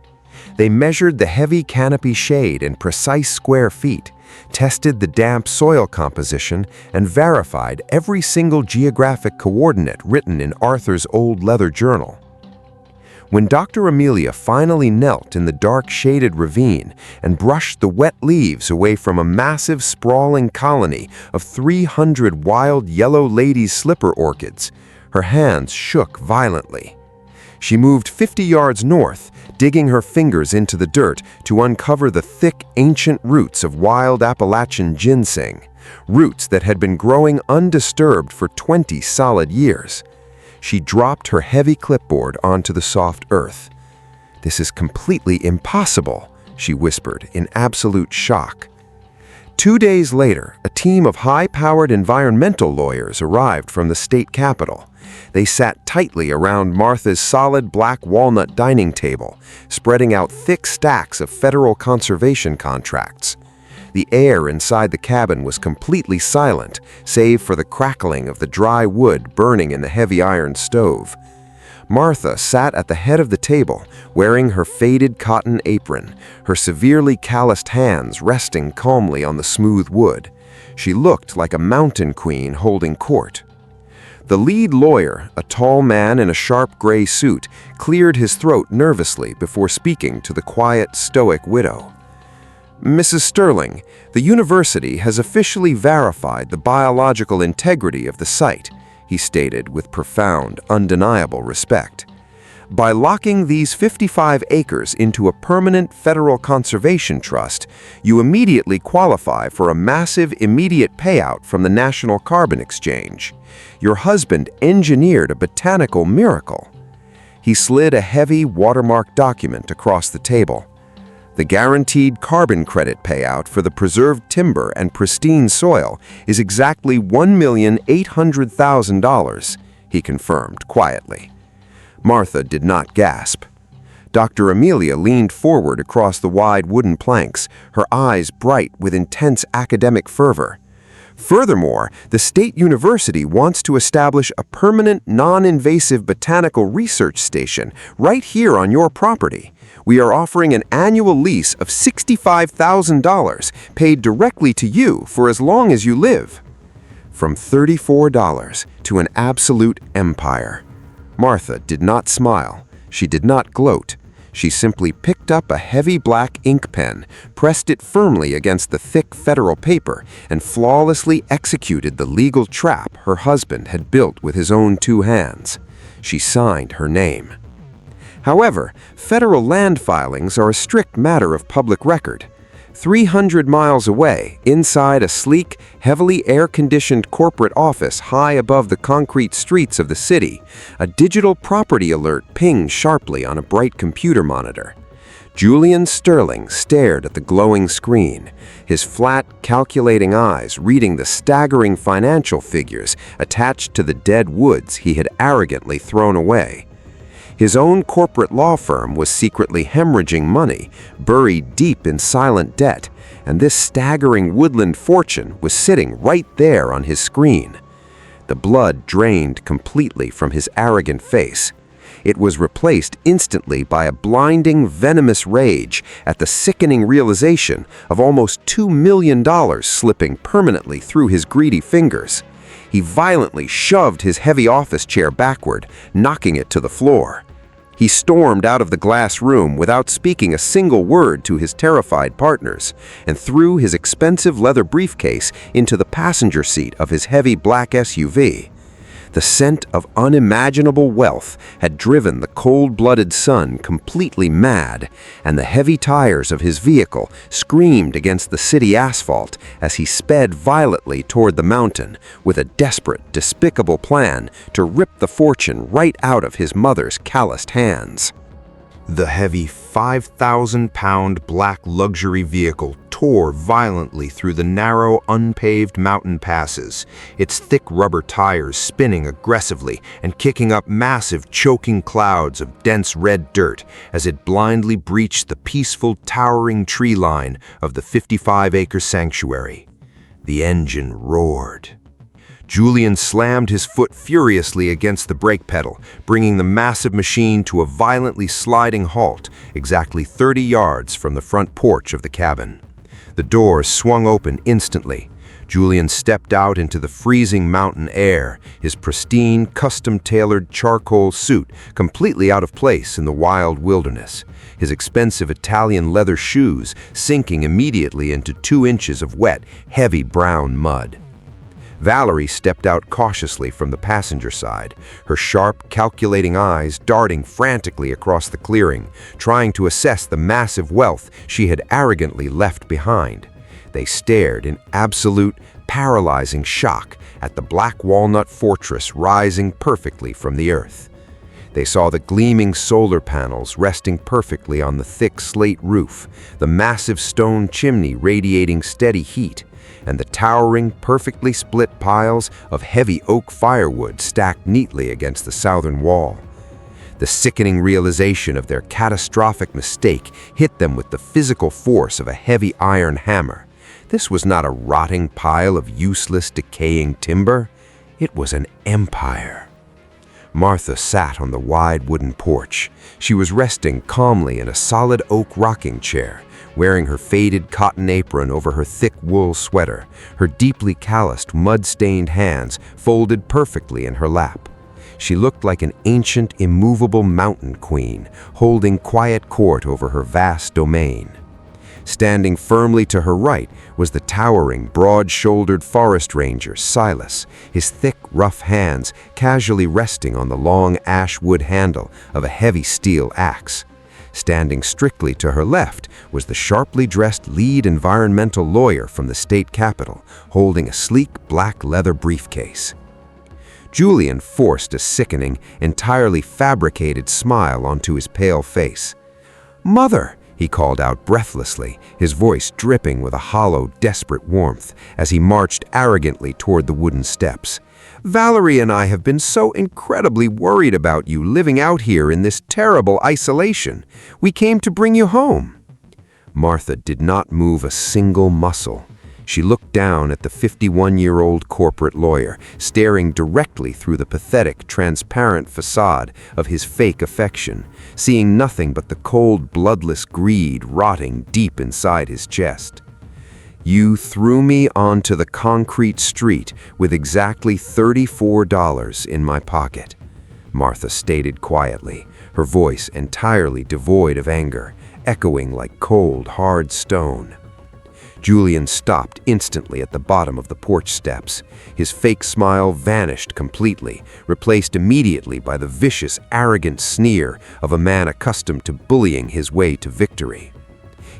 They measured the heavy canopy shade in precise square feet, tested the damp soil composition, and verified every single geographic coordinate written in Arthur's old leather journal. When Dr. Amelia finally knelt in the dark shaded ravine and brushed the wet leaves away from a massive sprawling colony of 300 wild yellow ladies' slipper orchids, her hands shook violently. She moved 50 yards north, digging her fingers into the dirt to uncover the thick, ancient roots of wild Appalachian ginseng, roots that had been growing undisturbed for 20 solid years. She dropped her heavy clipboard onto the soft earth. "This is completely impossible," she whispered in absolute shock. 2 days later, a team of high-powered environmental lawyers arrived from the state capitol. They sat tightly around Martha's solid black walnut dining table, spreading out thick stacks of federal conservation contracts. The air inside the cabin was completely silent, save for the crackling of the dry wood burning in the heavy iron stove. Martha sat at the head of the table, wearing her faded cotton apron, her severely calloused hands resting calmly on the smooth wood. She looked like a mountain queen holding court. The lead lawyer, a tall man in a sharp gray suit, cleared his throat nervously before speaking to the quiet, stoic widow. "Mrs. Sterling, the university has officially verified the biological integrity of the site," he stated with profound, undeniable respect. "By locking these 55 acres into a permanent federal conservation trust, you immediately qualify for a massive immediate payout from the National Carbon Exchange. Your husband engineered a botanical miracle." He slid a heavy, watermarked document across the table. "The guaranteed carbon credit payout for the preserved timber and pristine soil is exactly $1,800,000, he confirmed quietly. Martha did not gasp. Dr. Amelia leaned forward across the wide wooden planks, her eyes bright with intense academic fervor. "Furthermore, the state university wants to establish a permanent, non-invasive botanical research station right here on your property. We are offering an annual lease of $65,000 paid directly to you for as long as you live." From $34 to an absolute empire. Martha did not smile. She did not gloat. She simply picked up a heavy black ink pen, pressed it firmly against the thick federal paper, and flawlessly executed the legal trap her husband had built with his own 2 hands. She signed her name. However, federal land filings are a strict matter of public record. 300 miles away, inside a sleek, heavily air-conditioned corporate office high above the concrete streets of the city, a digital property alert pinged sharply on a bright computer monitor. Julian Sterling stared at the glowing screen, his flat, calculating eyes reading the staggering financial figures attached to the dead woods he had arrogantly thrown away. His own corporate law firm was secretly hemorrhaging money, buried deep in silent debt, and this staggering woodland fortune was sitting right there on his screen. The blood drained completely from his arrogant face. It was replaced instantly by a blinding, venomous rage at the sickening realization of almost $2 million slipping permanently through his greedy fingers. He violently shoved his heavy office chair backward, knocking it to the floor. He stormed out of the glass room without speaking a single word to his terrified partners, and threw his expensive leather briefcase into the passenger seat of his heavy black SUV. The scent of unimaginable wealth had driven the cold-blooded son completely mad, and the heavy tires of his vehicle screamed against the city asphalt as he sped violently toward the mountain with a desperate, despicable plan to rip the fortune right out of his mother's calloused hands. The heavy 5,000-pound black luxury vehicle tore violently through the narrow, unpaved mountain passes, its thick rubber tires spinning aggressively and kicking up massive, choking clouds of dense red dirt as it blindly breached the peaceful, towering tree line of the 55-acre sanctuary. The engine roared. Julian slammed his foot furiously against the brake pedal, bringing the massive machine to a violently sliding halt exactly 30 yards from the front porch of the cabin. The doors swung open instantly. Julian stepped out into the freezing mountain air, his pristine, custom-tailored charcoal suit completely out of place in the wild wilderness, his expensive Italian leather shoes sinking immediately into 2 inches of wet, heavy brown mud. Valerie stepped out cautiously from the passenger side, her sharp, calculating eyes darting frantically across the clearing, trying to assess the massive wealth she had arrogantly left behind. They stared in absolute, paralyzing shock at the black walnut fortress rising perfectly from the earth. They saw the gleaming solar panels resting perfectly on the thick slate roof, the massive stone chimney radiating steady heat, and the towering, perfectly split piles of heavy oak firewood stacked neatly against the southern wall. The sickening realization of their catastrophic mistake hit them with the physical force of a heavy iron hammer. This was not a rotting pile of useless, decaying timber. It was an empire. Martha sat on the wide wooden porch. She was resting calmly in a solid oak rocking chair, wearing her faded cotton apron over her thick wool sweater, her deeply calloused, mud-stained hands folded perfectly in her lap. She looked like an ancient, immovable mountain queen, holding quiet court over her vast domain. Standing firmly to her right was the towering, broad-shouldered forest ranger, Silas, his thick, rough hands casually resting on the long ash wood handle of a heavy steel axe. Standing strictly to her left was the sharply dressed lead environmental lawyer from the state capitol, holding a sleek black leather briefcase. Julian forced a sickening, entirely fabricated smile onto his pale face. "Mother!" he called out breathlessly, his voice dripping with a hollow, desperate warmth as he marched arrogantly toward the wooden steps. "Valerie and I have been so incredibly worried about you living out here in this terrible isolation. We came to bring you home." Martha did not move a single muscle. She looked down at the 51-year-old corporate lawyer, staring directly through the pathetic, transparent facade of his fake affection, seeing nothing but the cold, bloodless greed rotting deep inside his chest. "You threw me onto the concrete street with exactly $34 in my pocket," Martha stated quietly, her voice entirely devoid of anger, echoing like cold, hard stone. Julian stopped instantly at the bottom of the porch steps. His fake smile vanished completely, replaced immediately by the vicious, arrogant sneer of a man accustomed to bullying his way to victory.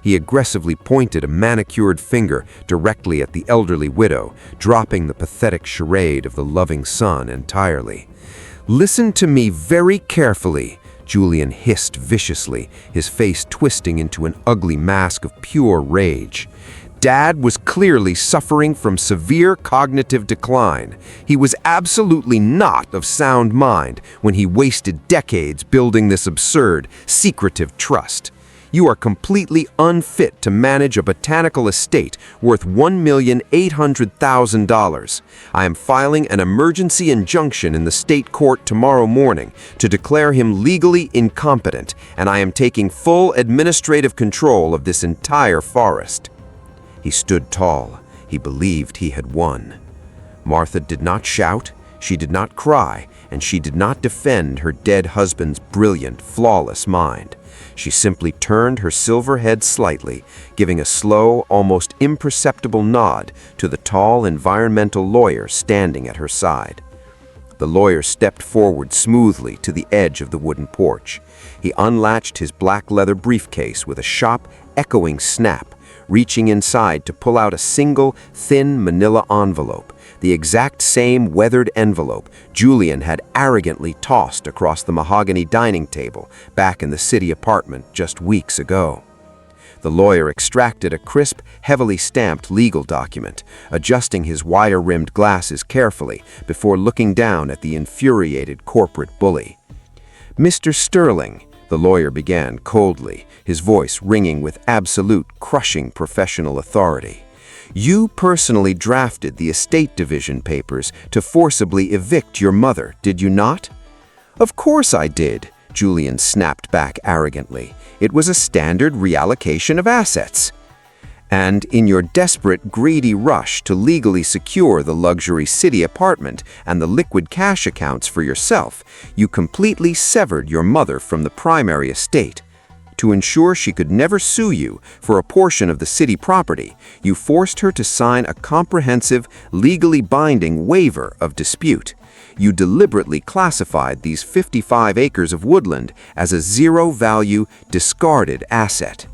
He aggressively pointed a manicured finger directly at the elderly widow, dropping the pathetic charade of the loving son entirely. "Listen to me very carefully," Julian hissed viciously, his face twisting into an ugly mask of pure rage. "Dad was clearly suffering from severe cognitive decline. He was absolutely not of sound mind when he wasted decades building this absurd, secretive trust. You are completely unfit to manage a botanical estate worth $1,800,000. I am filing an emergency injunction in the state court tomorrow morning to declare him legally incompetent, and I am taking full administrative control of this entire forest." He stood tall. He believed he had won. Martha did not shout, she did not cry, and she did not defend her dead husband's brilliant, flawless mind. She simply turned her silver head slightly, giving a slow, almost imperceptible nod to the tall environmental lawyer standing at her side. The lawyer stepped forward smoothly to the edge of the wooden porch. He unlatched his black leather briefcase with a sharp, echoing snap, reaching inside to pull out a single, thin manila envelope, the exact same weathered envelope Julian had arrogantly tossed across the mahogany dining table back in the city apartment just weeks ago. The lawyer extracted a crisp, heavily stamped legal document, adjusting his wire-rimmed glasses carefully before looking down at the infuriated corporate bully. "Mr. Sterling," the lawyer began coldly, his voice ringing with absolute, crushing professional authority. "You personally drafted the estate division papers to forcibly evict your mother, did you not?" "Of course I did," Julian snapped back arrogantly. "It was a standard reallocation of assets." "And in your desperate, greedy rush to legally secure the luxury city apartment and the liquid cash accounts for yourself, you completely severed your mother from the primary estate. To ensure she could never sue you for a portion of the city property, you forced her to sign a comprehensive, legally binding waiver of dispute. You deliberately classified these 55 acres of woodland as a zero-value, discarded asset."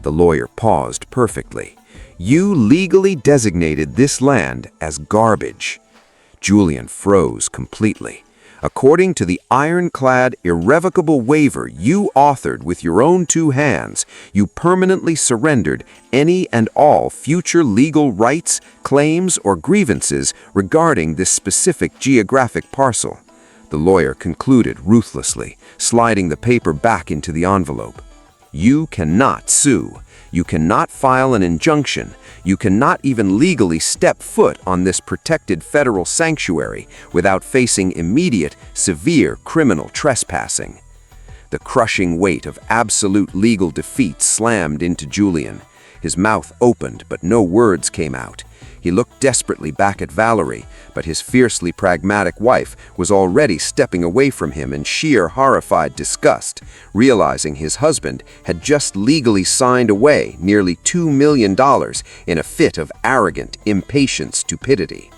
The lawyer paused perfectly. "You legally designated this land as garbage." Julian froze completely. "According to the ironclad, irrevocable waiver you authored with your own two hands, you permanently surrendered any and all future legal rights, claims, or grievances regarding this specific geographic parcel." The lawyer concluded ruthlessly, sliding the paper back into the envelope. "You cannot sue. You cannot file an injunction. You cannot even legally step foot on this protected federal sanctuary without facing immediate, severe criminal trespassing." The crushing weight of absolute legal defeat slammed into Julian. His mouth opened, but no words came out. He looked desperately back at Valerie, but his fiercely pragmatic wife was already stepping away from him in sheer horrified disgust, realizing his husband had just legally signed away nearly $2 million in a fit of arrogant, impatient stupidity.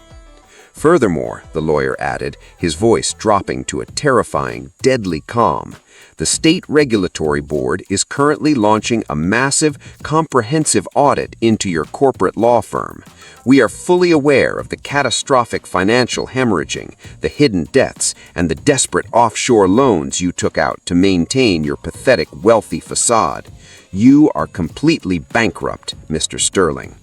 "Furthermore," the lawyer added, his voice dropping to a terrifying, deadly calm, "the State Regulatory Board is currently launching a massive, comprehensive audit into your corporate law firm. We are fully aware of the catastrophic financial hemorrhaging, the hidden debts, and the desperate offshore loans you took out to maintain your pathetic wealthy facade. You are completely bankrupt, Mr. Sterling."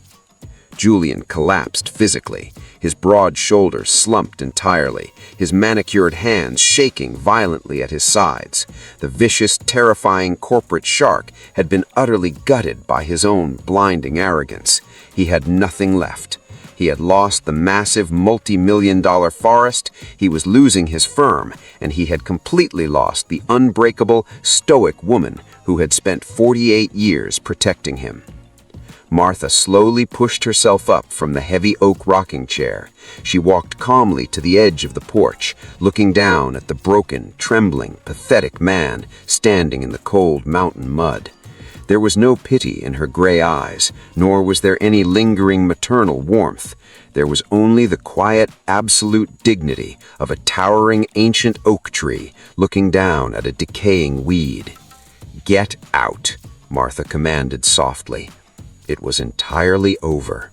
Julian collapsed physically. His broad shoulders slumped entirely, his manicured hands shaking violently at his sides. The vicious, terrifying corporate shark had been utterly gutted by his own blinding arrogance. He had nothing left. He had lost the massive multi-million-dollar forest, he was losing his firm, and he had completely lost the unbreakable, stoic woman who had spent 48 years protecting him. Martha slowly pushed herself up from the heavy oak rocking chair. She walked calmly to the edge of the porch, looking down at the broken, trembling, pathetic man standing in the cold mountain mud. There was no pity in her gray eyes, nor was there any lingering maternal warmth. There was only the quiet, absolute dignity of a towering ancient oak tree looking down at a decaying weed. "Get out," Martha commanded softly. It was entirely over.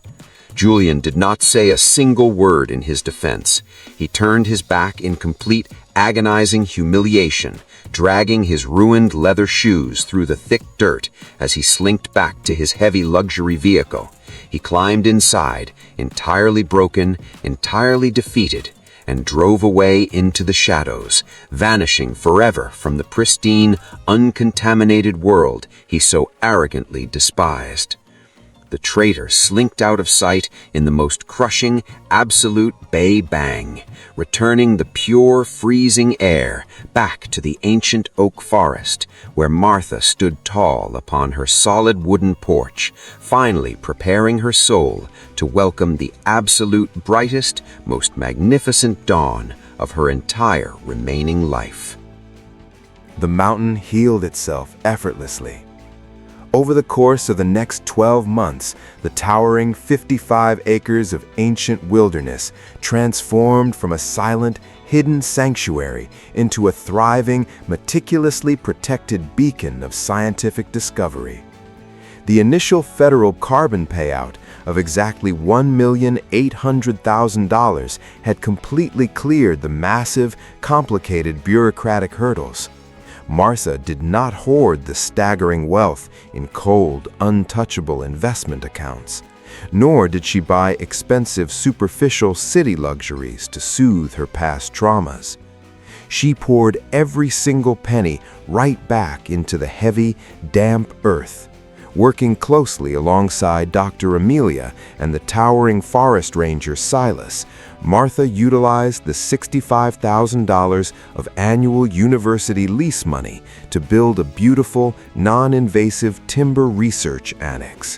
Julian did not say a single word in his defense. He turned his back in complete, agonizing humiliation, dragging his ruined leather shoes through the thick dirt as he slinked back to his heavy luxury vehicle. He climbed inside, entirely broken, entirely defeated, and drove away into the shadows, vanishing forever from the pristine, uncontaminated world he so arrogantly despised. The traitor slinked out of sight in the most crushing, absolute bay bang, returning the pure, freezing air back to the ancient oak forest, where Martha stood tall upon her solid wooden porch, finally preparing her soul to welcome the absolute brightest, most magnificent dawn of her entire remaining life. The mountain healed itself effortlessly. Over the course of the next 12 months, the towering 55 acres of ancient wilderness transformed from a silent, hidden sanctuary into a thriving, meticulously protected beacon of scientific discovery. The initial federal carbon payout of exactly $1,800,000 had completely cleared the massive, complicated bureaucratic hurdles. Martha did not hoard the staggering wealth in cold, untouchable investment accounts, nor did she buy expensive, superficial city luxuries to soothe her past traumas. She poured every single penny right back into the heavy, damp earth. Working closely alongside Dr. Amelia and the towering forest ranger Silas, Martha utilized the $65,000 of annual university lease money to build a beautiful, non-invasive timber research annex.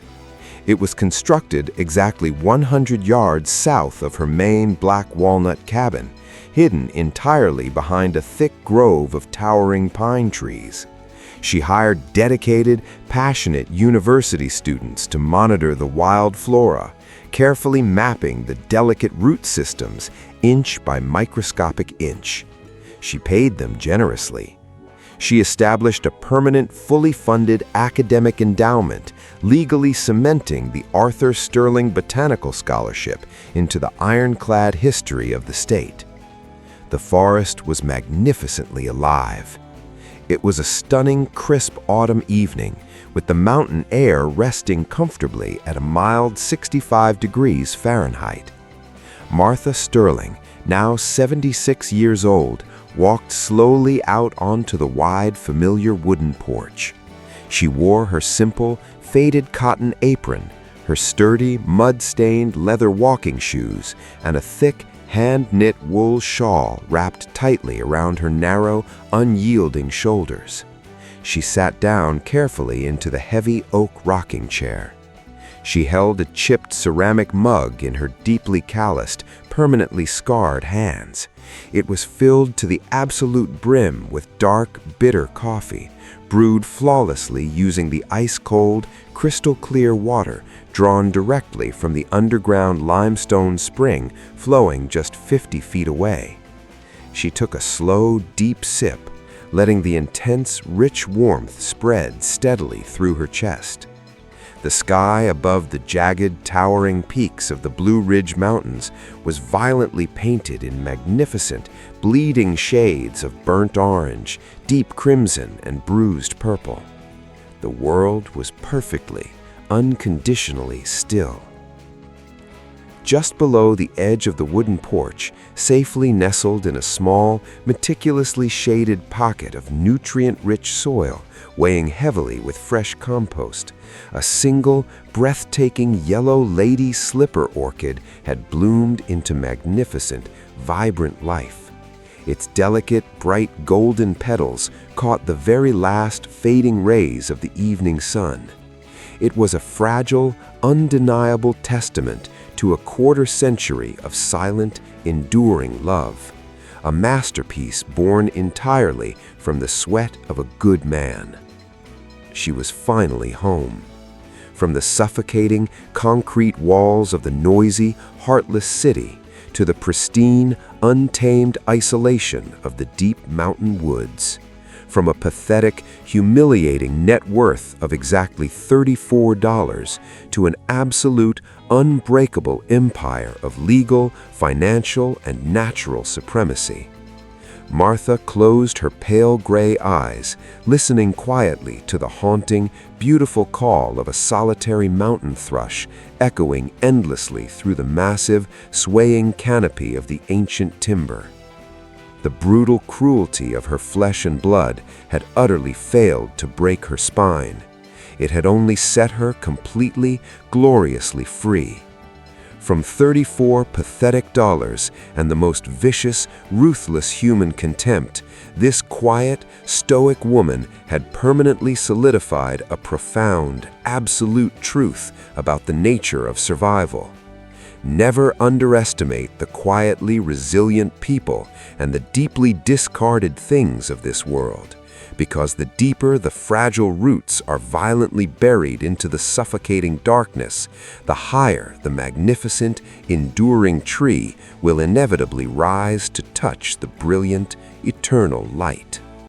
It was constructed exactly 100 yards south of her main black walnut cabin, hidden entirely behind a thick grove of towering pine trees. She hired dedicated, passionate university students to monitor the wild flora, carefully mapping the delicate root systems inch by microscopic inch. She paid them generously. She established a permanent, fully funded academic endowment, legally cementing the Arthur Sterling Botanical Scholarship into the ironclad history of the state. The forest was magnificently alive. It was a stunning, crisp autumn evening, with the mountain air resting comfortably at a mild 65 degrees Fahrenheit. Martha Sterling, now 76 years old, walked slowly out onto the wide, familiar wooden porch. She wore her simple, faded cotton apron, her sturdy, mud-stained leather walking shoes, and a thick, hand-knit wool shawl wrapped tightly around her narrow, unyielding shoulders. She sat down carefully into the heavy oak rocking chair. She held a chipped ceramic mug in her deeply calloused, permanently scarred hands. It was filled to the absolute brim with dark, bitter coffee, brewed flawlessly using the ice-cold, crystal-clear water drawn directly from the underground limestone spring flowing just 50 feet away. She took a slow, deep sip, letting the intense, rich warmth spread steadily through her chest. The sky above the jagged, towering peaks of the Blue Ridge Mountains was violently painted in magnificent, bleeding shades of burnt orange, deep crimson, and bruised purple. The world was perfectly, unconditionally still. Just below the edge of the wooden porch, safely nestled in a small, meticulously shaded pocket of nutrient-rich soil, weighing heavily with fresh compost, a single, breathtaking yellow lady slipper orchid had bloomed into magnificent, vibrant life. Its delicate, bright golden petals caught the very last fading rays of the evening sun. It was a fragile, undeniable testament to a quarter-century of silent, enduring love, a masterpiece born entirely from the sweat of a good man. She was finally home. From the suffocating, concrete walls of the noisy, heartless city to the pristine, untamed isolation of the deep mountain woods. From a pathetic, humiliating net worth of exactly $34 to an absolute, unbreakable empire of legal, financial, and natural supremacy. Martha closed her pale gray eyes, listening quietly to the haunting, beautiful call of a solitary mountain thrush echoing endlessly through the massive, swaying canopy of the ancient timber. The brutal cruelty of her flesh and blood had utterly failed to break her spine. It had only set her completely, gloriously free. From 34 pathetic dollars and the most vicious, ruthless human contempt, this quiet, stoic woman had permanently solidified a profound, absolute truth about the nature of survival. Never underestimate the quietly resilient people and the deeply discarded things of this world, because the deeper the fragile roots are violently buried into the suffocating darkness, the higher the magnificent, enduring tree will inevitably rise to touch the brilliant, eternal light.